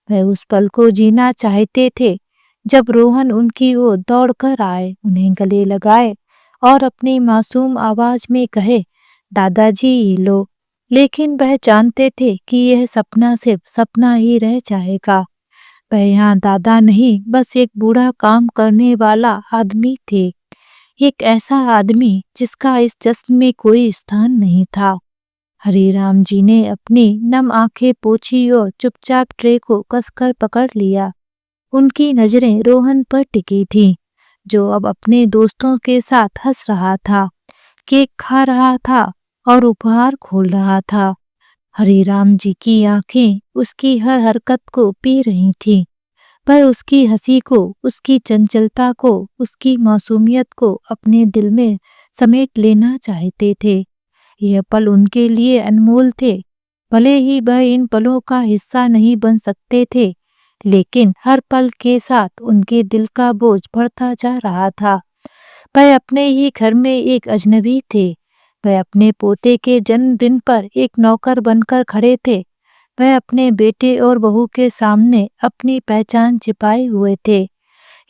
वह उस पल को जीना चाहते थे जब रोहन उनकी ओर दौड़कर आए, उन्हें गले लगाए और अपनी मासूम आवाज में कहे, दादाजी ये लो। लेकिन वह जानते थे कि यह सपना सिर्फ सपना ही रह जाएगा। वह यहाँ दादा नहीं, बस एक बूढ़ा काम करने वाला आदमी थे। एक ऐसा आदमी जिसका इस जश्न में कोई स्थान नहीं था। हरिराम जी ने अपनी नम आंखें पोंछी और चुपचाप ट्रे को कसकर पकड़ लिया। उनकी नजरें रोहन पर टिकी थीं, जो अब अपने दोस्तों के साथ हंस रहा था, केक खा रहा था और उपहार खोल रहा था। हरिराम जी की आंखें उसकी हर हरकत को पी रही थीं। वह उसकी हंसी को, उसकी चंचलता को, उसकी मासूमियत को अपने दिल में समेट लेना चाहते थे। यह पल उनके लिए अनमोल थे। भले ही वह इन पलों का हिस्सा नहीं बन सकते थे, लेकिन हर पल के साथ उनके दिल का बोझ बढ़ता जा रहा था। वह अपने ही घर में एक अजनबी थे। वह अपने पोते के जन्मदिन पर एक नौकर बनकर खड़े थे। वह अपने बेटे और बहू के सामने अपनी पहचान छिपाए हुए थे।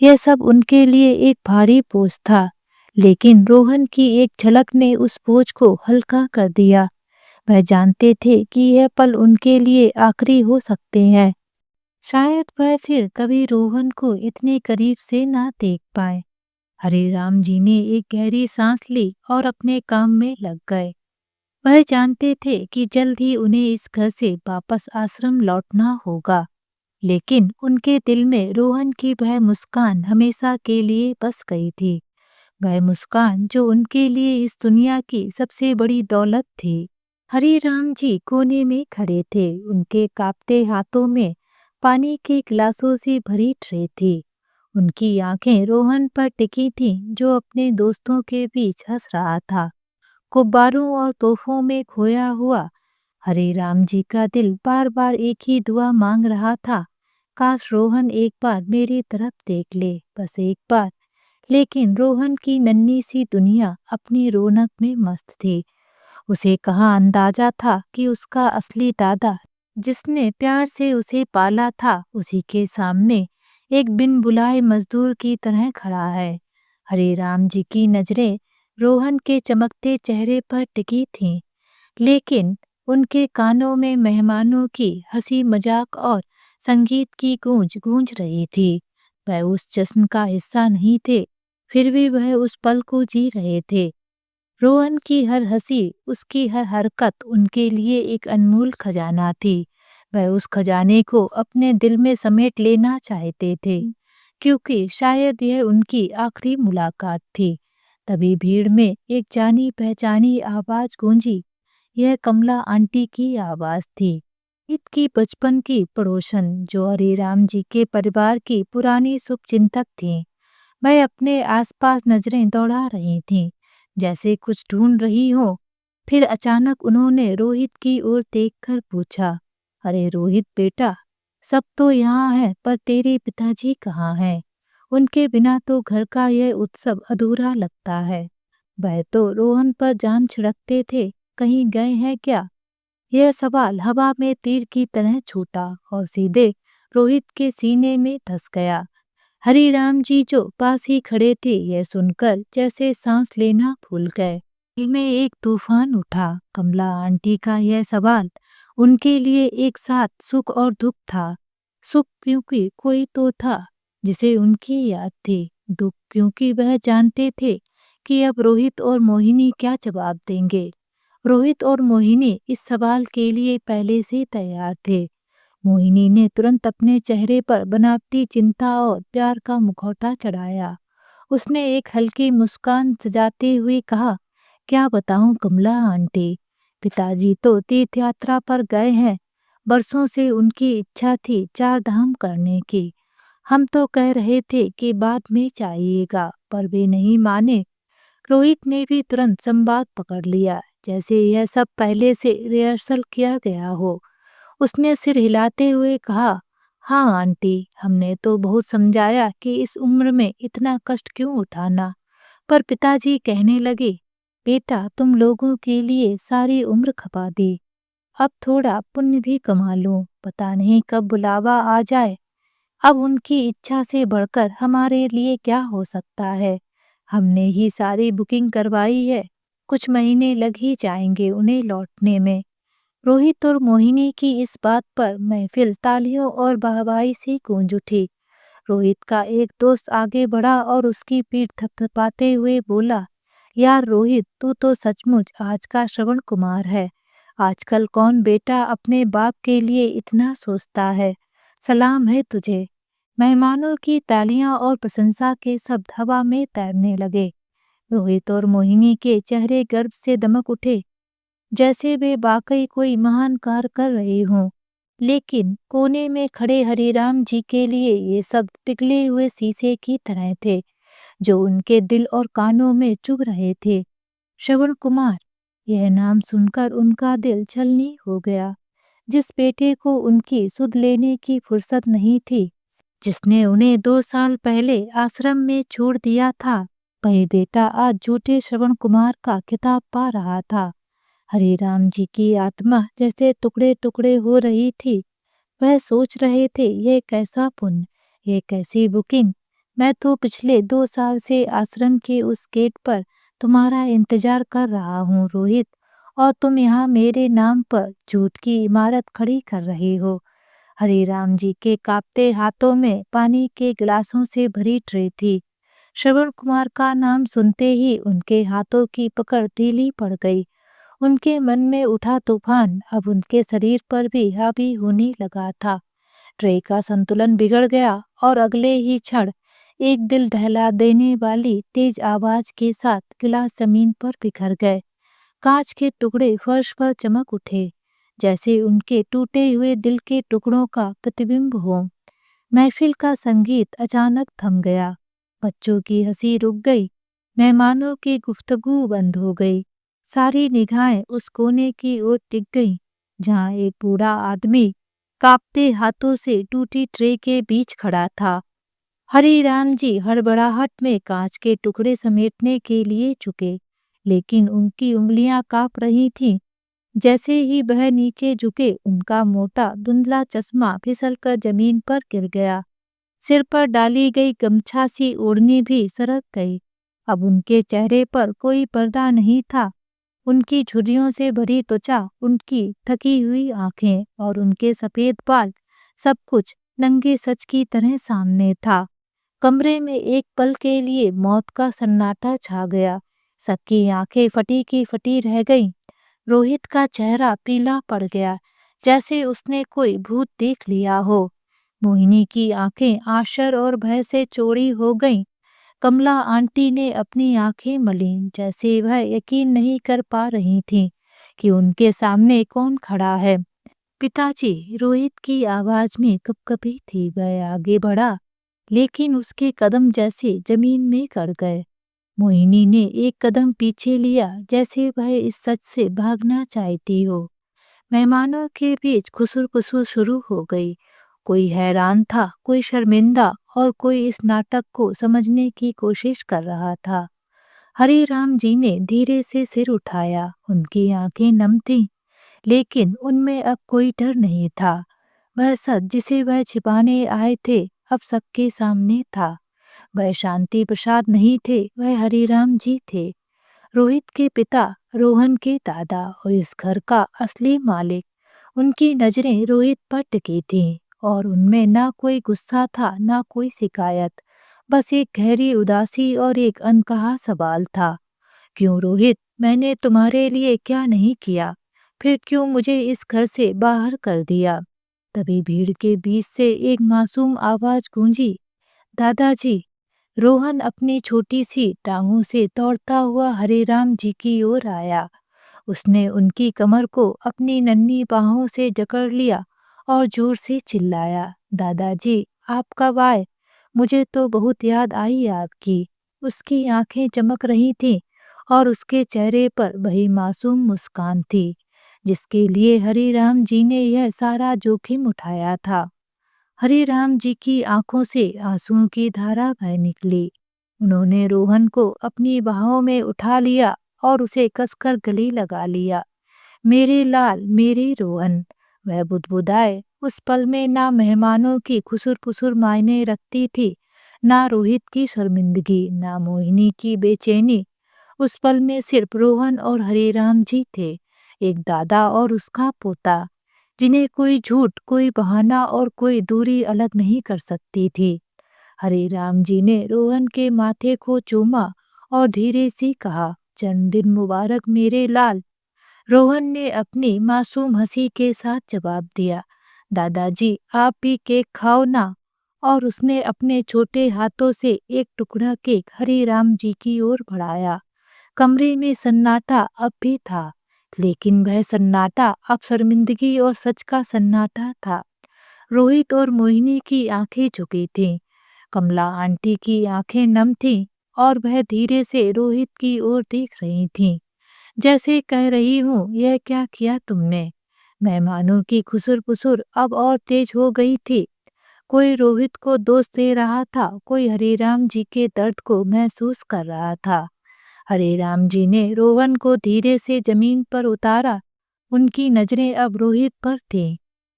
यह सब उनके लिए एक भारी बोझ था, लेकिन रोहन की एक झलक ने उस बोझ को हल्का कर दिया। वह जानते थे कि यह पल उनके लिए आखिरी हो सकते हैं। शायद वह फिर कभी रोहन को इतने करीब से ना देख पाए। हरिराम जी ने एक गहरी सांस ली और अपने काम में लग गए। वह जानते थे कि जल्द ही उन्हें इस घर से वापस आश्रम लौटना होगा, लेकिन उनके दिल में रोहन की वह मुस्कान हमेशा के लिए बस गई थी। वह मुस्कान जो उनके लिए इस दुनिया की सबसे बड़ी दौलत थी। हरिराम जी कोने में खड़े थे। उनके कांपते हाथों में पानी के गिलासों से भरी ट्रे थी। उनकी आंखें रोहन पर टिकी थीं, जो अपने दोस्तों के बीच हंस रहा था, गुब्बारों और तोहफों में खोया हुआ। हरिराम जी का दिल बार बार एक ही दुआ मांग रहा था, काश रोहन एक बार मेरी तरफ देख ले, बस एक बार। लेकिन रोहन की नन्ही सी दुनिया अपनी रौनक में मस्त थी। उसे कहाँ अंदाजा था कि उसका असली दादा, जिसने प्यार से उसे पाला था, उसी के सामने एक बिन बुलाए मजदूर की तरह खड़ा है। हरिराम जी की नजरें रोहन के चमकते चेहरे पर टिकी थीं, लेकिन उनके कानों में मेहमानों की हंसी मजाक और संगीत की गूंज गूंज रही थी। वह उस जश्न का हिस्सा नहीं थे, फिर भी वह उस पल को जी रहे थे। रोहन की हर हंसी, उसकी हर हरकत उनके लिए एक अनमोल खजाना थी। वह उस खजाने को अपने दिल में समेट लेना चाहते थे, क्योंकि शायद यह उनकी आखिरी मुलाकात थी। तभी भीड़ में एक जानी पहचानी आवाज गूंजी। यह कमला आंटी की आवाज थी, ईद की बचपन की पड़ोसन, जो हरिराम जी के परिवार की पुरानी शुभचिंतक थीं। वह अपने आसपास नजरें दौड़ा रही थीं, जैसे कुछ ढूंढ रही हो। फिर अचानक उन्होंने रोहित की ओर देखकर पूछा, अरे रोहित बेटा, सब तो यहाँ है, पर तेरे पिताजी कहाँ हैं? उनके बिना तो घर का यह उत्सव अधूरा लगता है। वह तो रोहन पर जान छिड़कते थे, कहीं गए हैं क्या? यह सवाल हवा में तीर की तरह छूटा और सीधे रोहित के सीने में धस गया। हरिराम जी जो पास ही खड़े थे, यह सुनकर जैसे सांस लेना भूल गए। दिल में एक तूफान उठा। कमला आंटी का यह सवाल उनके लिए एक साथ सुख और दुख था। सुख क्योंकि कोई तो था जिसे उनकी याद थी, दुख क्योंकि वह जानते थे कि अब रोहित और मोहिनी क्या जवाब देंगे। रोहित और मोहिनी इस सवाल के लिए पहले से तैयार थे। मोहिनी ने तुरंत अपने चेहरे पर बनावटी चिंता और प्यार का मुखौटा चढ़ाया। उसने एक हल्की मुस्कान सजाते हुए कहा, क्या बताऊं कमला आंटी, पिताजी तो तीर्थ यात्रा पर गए हैं। बरसों से उनकी इच्छा थी 4 धाम करने की। हम तो कह रहे थे कि बाद में चाहिएगा, पर वे नहीं माने। रोहित ने भी तुरंत संवाद पकड़ लिया, जैसे यह सब पहले से रिहर्सल किया गया हो। उसने सिर हिलाते हुए कहा, हाँ आंटी, हमने तो बहुत समझाया कि इस उम्र में इतना कष्ट क्यों उठाना, पर पिताजी कहने लगे, बेटा तुम लोगों के लिए सारी उम्र खपा दी, अब थोड़ा पुण्य भी कमा लो, पता नहीं कब बुलावा आ जाए। अब उनकी इच्छा से बढ़कर हमारे लिए क्या हो सकता है। हमने ही सारी बुकिंग करवाई है, कुछ महीने लग ही जाएंगे उन्हें लौटने में। रोहित और मोहिनी की इस बात पर महफिल तालियों और वाहवाही से गूंज उठी। रोहित का एक दोस्त आगे बढ़ा और उसकी पीठ थपथपाते हुए बोला, यार रोहित, तू तो सचमुच आज का श्रवण कुमार है। आजकल कौन बेटा अपने बाप के लिए इतना सोचता है। सलाम है तुझे। मेहमानों की तालियां और प्रशंसा के शब्द हवा में तैरने लगे। रोहित और मोहिनी के चेहरे गर्व से दमक उठे, जैसे वे वाकई कोई महान कार्य कर रहे हों। लेकिन कोने में खड़े हरिराम जी के लिए ये सब पिघले हुए शीशे की तरह थे, जो उनके दिल और कानों में चुभ रहे थे। श्रवण कुमार, यह नाम सुनकर उनका दिल छलनी हो गया। जिस बेटे को उनकी सुध लेने की फुर्सत नहीं थी, जिसने उन्हें 2 साल पहले आश्रम में छोड़ दिया था, वही बेटा आज झूठे श्रवण कुमार का खिताब पा रहा था। हरिराम जी की आत्मा जैसे टुकड़े टुकड़े हो रही थी। वह सोच रहे थे, ये कैसा पुण्य, ये कैसी बुकिंग। मैं तो पिछले 2 साल से आश्रम के उस गेट पर तुम्हारा इंतजार कर रहा हूँ रोहित, और तुम यहाँ मेरे नाम पर झूठ की इमारत खड़ी कर रहे हो। हरिराम जी के कांपते हाथों में पानी के गिलासों से भरी ट्रे थी। श्रवण कुमार का नाम सुनते ही उनके हाथों की पकड़ ढीली पड़ गई। उनके मन में उठा तूफान अब उनके शरीर पर भी हावी होने लगा था। ट्रे का संतुलन बिगड़ गया और अगले ही क्षण एक दिल दहला देने वाली तेज आवाज के साथ गिलास जमीन पर बिखर गए। कांच के टुकड़े फर्श पर चमक उठे, जैसे उनके टूटे हुए दिल के टुकड़ों का प्रतिबिंब हो। महफिल का संगीत अचानक थम गया। बच्चों की हंसी रुक गई। मेहमानों की गुफ्तगू बंद हो गई। सारी निगाहें उस कोने की ओर टिक गईं, जहां एक बूढ़ा आदमी कांपते हाथों से टूटी ट्रे के बीच खड़ा था। हरिराम जी हड़बड़ाहट में कांच के टुकड़े समेटने के लिए झुके, लेकिन उनकी उंगलियां कांप रही थीं। जैसे ही वह नीचे झुके, उनका मोटा धुंधला चश्मा फिसलकर जमीन पर गिर गया। सिर पर डाली गई गमछा सी ओढ़नी भी सरक गई। अब उनके चेहरे पर कोई पर्दा नहीं था। उनकी झुर्रियों से भरी त्वचा, उनकी थकी हुई आंखें और उनके सफेद बाल, सब कुछ नंगे सच की तरह सामने था। कमरे में एक पल के लिए मौत का सन्नाटा छा गया। सबकी आंखें फटी की फटी रह गईं। रोहित का चेहरा पीला पड़ गया, जैसे उसने कोई भूत देख लिया हो। मोहिनी की आंखें आश्चर्य और भय से चौड़ी हो गईं। कमला आंटी ने अपनी आंखें मलीं, जैसे वह यकीन नहीं कर पा रही थीं कि उनके सामने कौन खड़ा है। पिताजी, रोहित की आवाज में कपकपी थी। वह आगे बढ़ा, लेकिन उसके कदम जैसे जमीन में गड़ गए। मोहिनी ने एक कदम पीछे लिया, जैसे वह इस सच से भागना चाहती हो। मेहमानों के बीच खुसुर-पुसुर शुरू हो गई। कोई हैरान था, कोई शर्मिंदा और कोई इस नाटक को समझने की कोशिश कर रहा था। हरिराम जी ने धीरे से सिर उठाया। उनकी आंखें नम थीं, लेकिन उनमें अब कोई डर नहीं था। वह सच जिसे वह छिपाने आए थे, अब सबके सामने था। वह शांति प्रसाद नहीं थे, वह हरिराम जी थे, रोहित के पिता, रोहन के दादा और इस घर का असली मालिक। उनकी नजरें रोहित पर टिकी थीं और उनमें ना कोई गुस्सा था, ना कोई शिकायत, बस एक गहरी उदासी और एक अनकहा सवाल था। क्यों रोहित, मैंने तुम्हारे लिए क्या नहीं किया? फिर क्यों मुझे इस घर से बाहर कर दिया? तभी भीड़ के बीच से एक मासूम आवाज गूंजी, दादाजी। रोहन अपनी छोटी सी टांगों से दौड़ता हुआ हरिराम जी की ओर आया। उसने उनकी कमर को अपनी नन्ही बाहों से जकड़ लिया और जोर से चिल्लाया, दादाजी, आप कब आए? मुझे तो बहुत याद आई आपकी। उसकी आंखें चमक रही थीं और उसके चेहरे पर वही मासूम मुस्कान थी, जिसके लिए हरिराम जी ने यह सारा जोखिम उठाया था। हरिराम जी की आंखों से आंसुओं की धारा बह निकली। उन्होंने रोहन को अपनी बाहों में उठा लिया और उसे कसकर गले लगा लिया। मेरे लाल, मेरे रोहन, वह बुदबुदाए। उस पल में ना मेहमानों की खुसुर-पुसुर मायने रखती थी, ना रोहित की शर्मिंदगी, ना मोहिनी की बेचैनी। उस पल में सिर्फ रोहन और हरिराम जी थे, एक दादा और उसका पोता, जिन्हें कोई झूठ, कोई बहाना और कोई दूरी अलग नहीं कर सकती थी। हरिराम जी ने रोहन के माथे को चूमा और धीरे से कहा, जन्मदिन मुबारक मेरे लाल। रोहन ने अपनी मासूम हंसी के साथ जवाब दिया, दादाजी आप भी केक खाओ ना। और उसने अपने छोटे हाथों से एक टुकड़ा केक हरिराम जी की ओर बढ़ाया। कमरे में सन्नाटा अब भी था, लेकिन वह सन्नाटा अब शर्मिंदगी और सच का सन्नाटा था। रोहित और मोहिनी की आंखें झुकी थीं। कमला आंटी की आंखें नम थीं और वह धीरे से रोहित की ओर देख रही थीं, जैसे कह रही हूँ, यह क्या किया तुमने? मेहमानों की खुसुर-पुसुर अब और तेज हो गई थी। कोई रोहित को दोष दे रहा था, कोई हरिराम जी के दर्द को महसूस कर रहा था। हरिराम जी ने रोहन को धीरे से जमीन पर उतारा। उनकी नजरें अब रोहित पर थीं।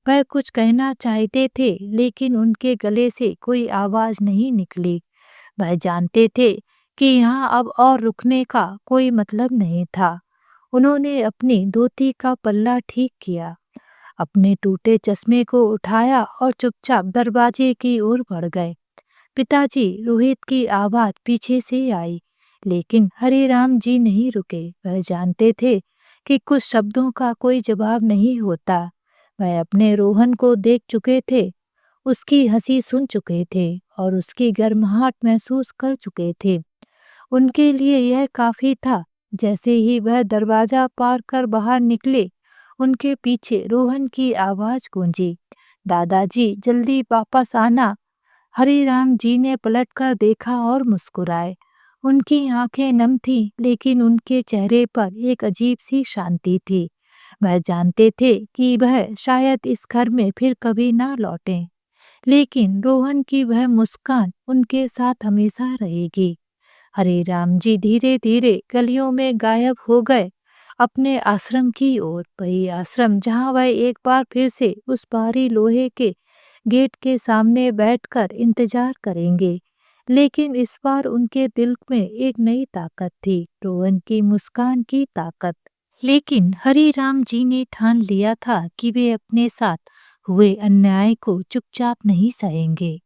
वह कुछ कहना चाहते थे, लेकिन उनके गले से कोई आवाज नहीं निकली। वह जानते थे कि यहाँ अब और रुकने का कोई मतलब नहीं था। उन्होंने अपनी धोती का पल्ला ठीक किया, अपने टूटे चश्मे को उठाया और चुपचाप दरवाजे की ओर बढ़ गए। पिताजी, रोहित की आवाज पीछे से आई, लेकिन हरिराम जी नहीं रुके। वह जानते थे कि कुछ शब्दों का कोई जवाब नहीं होता। वह अपने रोहन को देख चुके थे, उसकी हंसी सुन चुके थे और उसकी गर्माहट महसूस कर चुके थे। उनके लिए यह काफी था। जैसे ही वह दरवाजा पार कर बाहर निकले, उनके पीछे रोहन की आवाज गूंजी, दादाजी जल्दी वापस आना। हरिराम जी ने पलटकर देखा और मुस्कुराए। उनकी आंखें नम थीं, लेकिन उनके चेहरे पर एक अजीब सी शांति थी। वह जानते थे कि वह शायद इस घर में फिर कभी ना लौटें, लेकिन रोहन की वह मुस्कान उनके साथ हमेशा रहेगी। हरिराम जी धीरे धीरे गलियों में गायब हो गए, अपने आश्रम की ओर। वही आश्रम जहाँ वह एक बार फिर से उस भारी लोहे के गेट के सामने बैठकर इंतजार करेंगे। लेकिन इस बार उनके दिल में एक नई ताकत थी, रोहन की मुस्कान की ताकत। लेकिन हरिराम जी ने ठान लिया था कि वे अपने साथ हुए अन्याय को चुपचाप नहीं सहेंगे।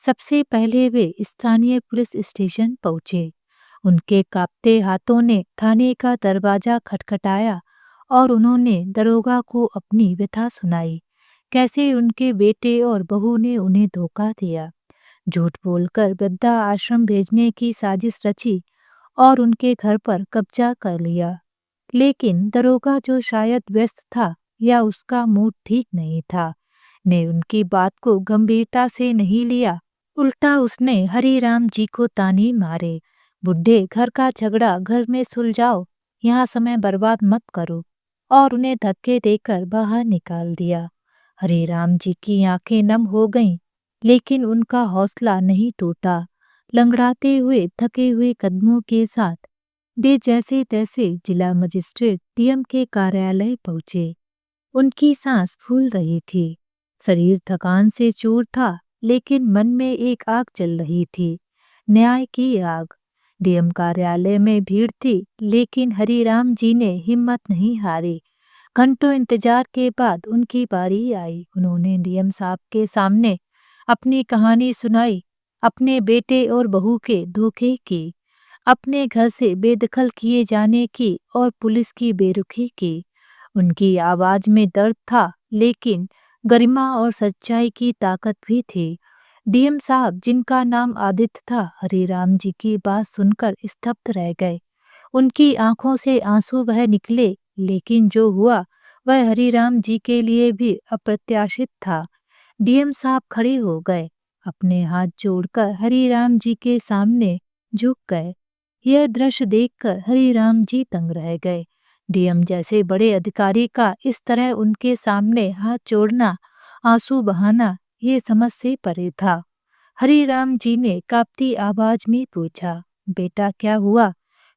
सबसे पहले वे स्थानीय पुलिस स्टेशन पहुंचे। उनके कांपते हाथों ने थाने का दरवाजा खटखटाया और उन्होंने दरोगा को अपनी व्यथा सुनाई। कैसे उनके बेटे और बहू ने उन्हें धोखा दिया, झूठ बोलकर वृद्धा आश्रम भेजने की साजिश रची और उनके घर पर कब्जा कर लिया। लेकिन दरोगा, जो शायद व्यस्त था या उसका मूड ठीक नहीं था, ने उनकी बात को गंभीरता से नहीं लिया। उल्टा उसने हरिराम जी को ताने मारे, बुढ़े, घर का झगड़ा घर में सुलझाओ, यहाँ समय बर्बाद मत करो, और उन्हें धक्के देकर बाहर निकाल दिया। हरिराम जी की आंखें नम हो गईं, लेकिन उनका हौसला नहीं टूटा। लंगड़ाते हुए थके हुए कदमों के साथ वे जैसे तैसे जिला मजिस्ट्रेट डीएम के कार्यालय पहुंचे। उनकी सांस फूल रही थी, शरीर थकान से चूर था, लेकिन मन में एक आग जल रही थी, न्याय की आग। डीएम कार्यालय में भीड़ थी, लेकिन हरिराम जी ने हिम्मत नहीं हारी। घंटों इंतजार के बाद उनकी बारी आई। उन्होंने डीएम साहब के सामने अपनी कहानी सुनाई, अपने बेटे और बहू के धोखे की, अपने घर से बेदखल किए जाने की और पुलिस की बेरुखी की। उनकी आवाज में दर्द था, लेकिन गरिमा और सच्चाई की ताकत भी थी। डीएम साहब, जिनका नाम आदित्य था, हरिराम जी की बात सुनकर स्तब्ध रह गए। उनकी आंखों से आंसू बह निकले, लेकिन जो हुआ वह हरिराम जी के लिए भी अप्रत्याशित था। डीएम साहब खड़े हो गए, अपने हाथ जोड़कर हरिराम जी के सामने झुक गए। यह दृश्य देखकर हरिराम जी दंग रह गए। डीएम जैसे बड़े अधिकारी का इस तरह उनके सामने हाथ जोड़ना, आंसू बहाना, ये समझ से परे था। हरिराम जी ने कांपती आवाज में पूछा, बेटा क्या हुआ?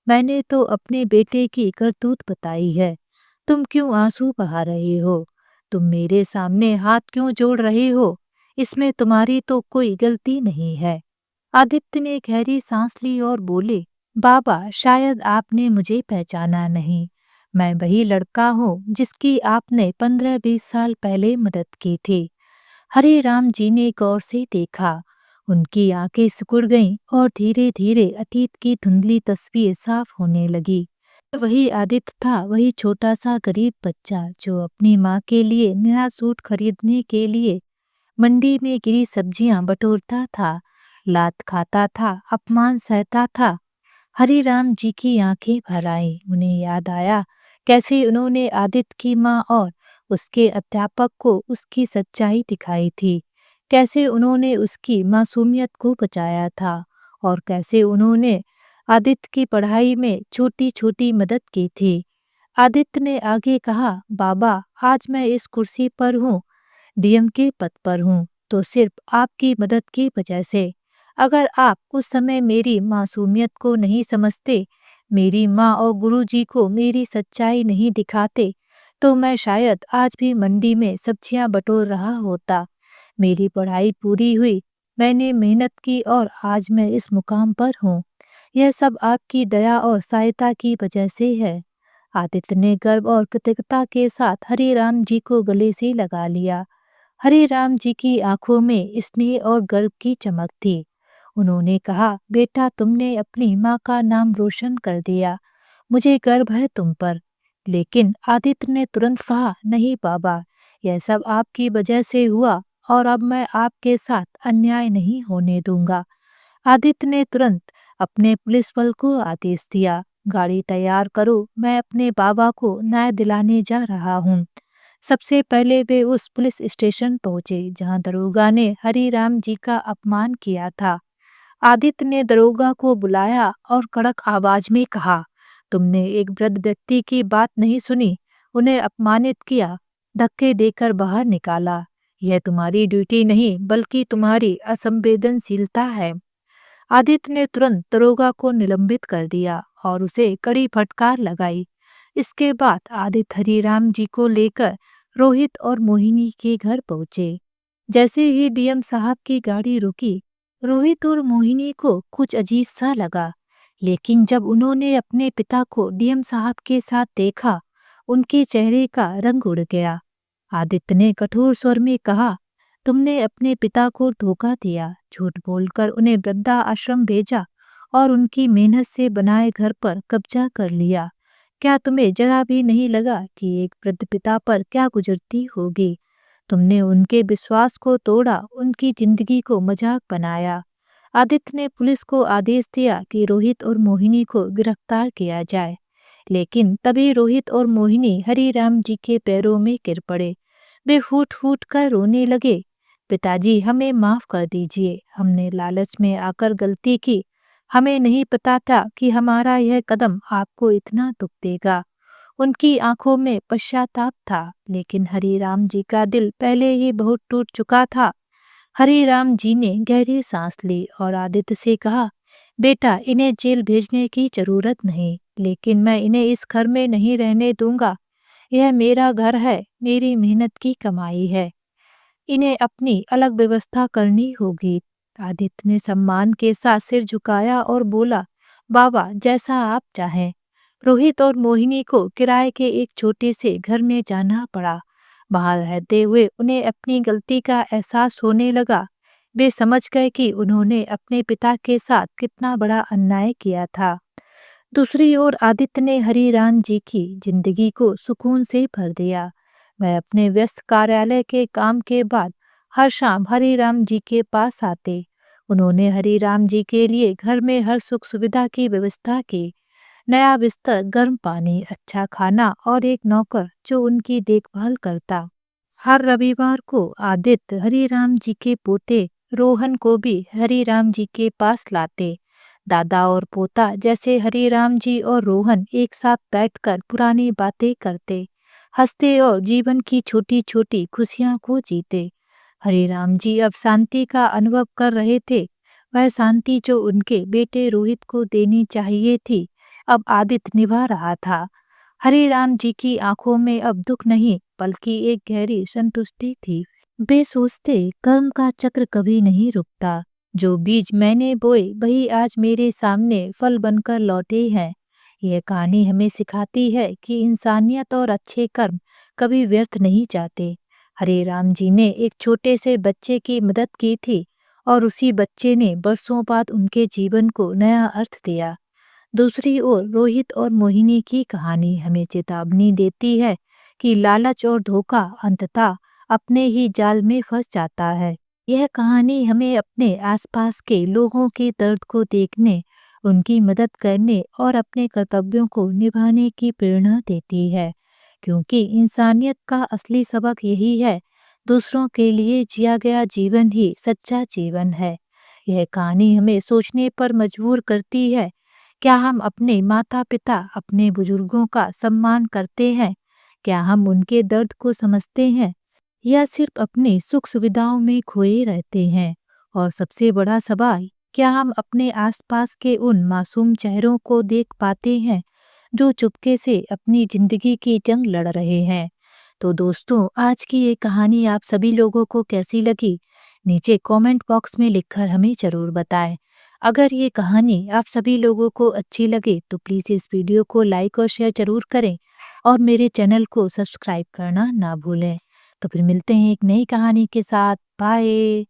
मैंने तो अपने बेटे की करतूत बताई है, तुम क्यों आंसू बहा रहे हो? तुम मेरे सामने हाथ क्यों जोड़ रहे हो? इसमें तुम्हारी तो कोई गलती नहीं है। आदित्य ने गहरी सांस ली और बोले, बाबा, शायद आपने मुझे पहचाना नहीं। मैं वही लड़का हूँ जिसकी आपने 15-20 साल पहले मदद की थी। हरिराम जी ने गौर से देखा। उनकी आंखें सिकुड़ गईं और धीरे धीरे अतीत की धुंधली तस्वीर साफ होने लगी। वही आदित्य था, वही छोटा सा गरीब बच्चा जो अपनी माँ के लिए नया सूट खरीदने के लिए मंडी में गिरी सब्जियां बटोरता था, लात खाता था, अपमान सहता था। हरिराम जी की आंखें भर आईं। उन्हें याद आया कैसे उन्होंने आदित्य की माँ और उसके अध्यापक को उसकी सच्चाई दिखाई थी, कैसे उन्होंने उसकी मासूमियत को बचाया था और कैसे उन्होंने आदित्य की पढ़ाई में छोटी छोटी मदद की थी। आदित्य ने आगे कहा, बाबा, आज मैं इस कुर्सी पर हूँ, डीएम के पद पर हूँ, तो सिर्फ आपकी मदद की वजह से। अगर आप उस समय मेरी मासूमियत को नहीं समझते, मेरी माँ और गुरुजी को मेरी सच्चाई नहीं दिखाते, तो मैं शायद आज भी मंडी में सब्जियां बटोर रहा होता। मेरी पढ़ाई पूरी हुई, मैंने मेहनत की और आज मैं इस मुकाम पर हूँ। यह सब आपकी दया और सहायता की वजह से है। आदित्य ने गर्व और कृतज्ञता के साथ हरिराम जी को गले से लगा लिया। हरिराम जी की आंखों में स्नेह और गर्व की चमक थी। उन्होंने कहा, बेटा, तुमने अपनी माँ का नाम रोशन कर दिया। मुझे गर्व है तुम पर। लेकिन आदित्य ने तुरंत कहा, नहीं बाबा, यह सब आपकी वजह से हुआ और अब मैं आपके साथ अन्याय नहीं होने दूंगा। आदित्य ने तुरंत अपने पुलिस बल को आदेश दिया, गाड़ी तैयार करो, मैं अपने बाबा को न्याय दिलाने जा रहा हूँ। सबसे पहले वे उस पुलिस स्टेशन पहुंचे जहां दरोगा ने हरिराम जी का अपमान किया था। आदित्य ने दरोगा को बुलाया और कड़क आवाज में कहा, तुमने एक वृद्ध व्यक्ति की बात नहीं सुनी, उन्हें अपमानित किया, धक्के देकर बाहर निकाला। यह तुम्हारी ड्यूटी नहीं बल्कि तुम्हारी असंवेदनशीलता है। आदित्य ने तुरंत दरोगा को निलंबित कर दिया और उसे कड़ी फटकार लगाई। इसके बाद आदित्य हरिराम जी को लेकर रोहित और मोहिनी के घर पहुंचे। जैसे ही डीएम साहब की गाड़ी रुकी, रोहित और मोहिनी को कुछ अजीब सा लगा, लेकिन जब उन्होंने अपने पिता को डीएम साहब के साथ देखा, उनके चेहरे का रंग उड़ गया। आदित्य ने कठोर स्वर में कहा, तुमने अपने पिता को धोखा दिया, झूठ बोलकर उन्हें वृद्धा आश्रम भेजा और उनकी मेहनत से बनाए घर पर कब्जा कर लिया। क्या तुम्हें जरा भी नहीं लगा कि एक वृद्ध पिता पर क्या गुजरती होगी? तुमने उनके विश्वास को तोड़ा, उनकी जिंदगी को मजाक बनाया। आदित्य ने पुलिस को आदेश दिया कि रोहित और मोहिनी को गिरफ्तार किया जाए, लेकिन तभी रोहित और मोहिनी हरिराम जी के पैरों में गिर पड़े। वे फूट फूट कर रोने लगे, पिताजी हमें माफ कर दीजिए, हमने लालच में आकर गलती की, हमें नहीं पता था कि हमारा यह कदम आपको इतना दुख देगा। उनकी आंखों में पश्चाताप था, लेकिन हरिराम जी का दिल पहले ही बहुत टूट चुका था। हरिराम जी ने गहरी सांस ली और आदित्य से कहा, बेटा, इन्हें जेल भेजने की जरूरत नहीं, लेकिन मैं इन्हें इस घर में नहीं रहने दूंगा। यह मेरा घर है, मेरी मेहनत की कमाई है, इन्हें अपनी अलग व्यवस्था करनी होगी। आदित्य ने सम्मान के साथ सिर झुकाया और बोला, बाबा जैसा आप चाहें। रोहित और मोहिनी को किराए के एक छोटे से घर में जाना पड़ा। बाहर रहते हुए उन्हें अपनी गलती का एहसास होने लगा। वे समझ गए कि उन्होंने अपने पिता के साथ कितना बड़ा अन्याय किया था। दूसरी ओर आदित्य ने हरिराम जी की जिंदगी को सुकून से भर दिया। वह अपने व्यस्त कार्यालय के काम के बाद हर शाम हरिराम जी के पास आते। उन्होंने हरिराम जी के लिए घर में हर सुख सुविधा की व्यवस्था की, नया बिस्तर, गर्म पानी, अच्छा खाना और एक नौकर जो उनकी देखभाल करता। हर रविवार को आदित्य हरिराम जी के पोते रोहन को भी हरिराम जी के पास लाते। दादा और पोता जैसे हरिराम जी और रोहन एक साथ बैठकर पुरानी बातें करते, हंसते और जीवन की छोटी छोटी खुशियां को जीते। हरिराम जी अब शांति का अनुभव कर रहे थे। वह शांति जो उनके बेटे रोहित को देनी चाहिए थी, अब आदित्य निभा रहा था। हरिराम जी की आंखों में अब दुख नहीं बल्कि एक गहरी संतुष्टि थी। वे सोचते, कर्म का चक्र कभी नहीं रुकता, जो बीज मैंने बोए वही आज मेरे सामने फल बनकर लौटे हैं। यह कहानी हमें सिखाती है कि इंसानियत और अच्छे कर्म कभी व्यर्थ नहीं जाते। हरिराम जी ने एक छोटे से बच्चे की मदद की थी और उसी बच्चे ने बरसों बाद उनके जीवन को नया अर्थ दिया। दूसरी ओर रोहित और मोहिनी की कहानी हमें चेतावनी देती है कि लालच और धोखा अंततः अपने ही जाल में फंस जाता है। यह कहानी हमें अपने आसपास के लोगों के दर्द को देखने, उनकी मदद करने और अपने कर्तव्यों को निभाने की प्रेरणा देती है, क्योंकि इंसानियत का असली सबक यही है, दूसरों के लिए जिया गया जीवन ही सच्चा जीवन है। यह कहानी हमें सोचने पर मजबूर करती है, क्या हम अपने माता पिता, अपने बुजुर्गों का सम्मान करते हैं? क्या हम उनके दर्द को समझते हैं या सिर्फ अपनी सुख सुविधाओं में खोए रहते हैं? और सबसे बड़ा सवाल, क्या हम अपने आसपास के उन मासूम चेहरों को देख पाते हैं जो चुपके से अपनी जिंदगी की जंग लड़ रहे हैं? तो दोस्तों, आज की ये कहानी आप सभी लोगों को कैसी लगी? नीचे कमेंट बॉक्स में लिखकर हमें जरूर बताएं। अगर ये कहानी आप सभी लोगों को अच्छी लगे तो प्लीज़ इस वीडियो को लाइक और शेयर जरूर करें और मेरे चैनल को सब्सक्राइब करना ना भूलें। तो फिर मिलते हैं एक नई कहानी के साथ। बाय।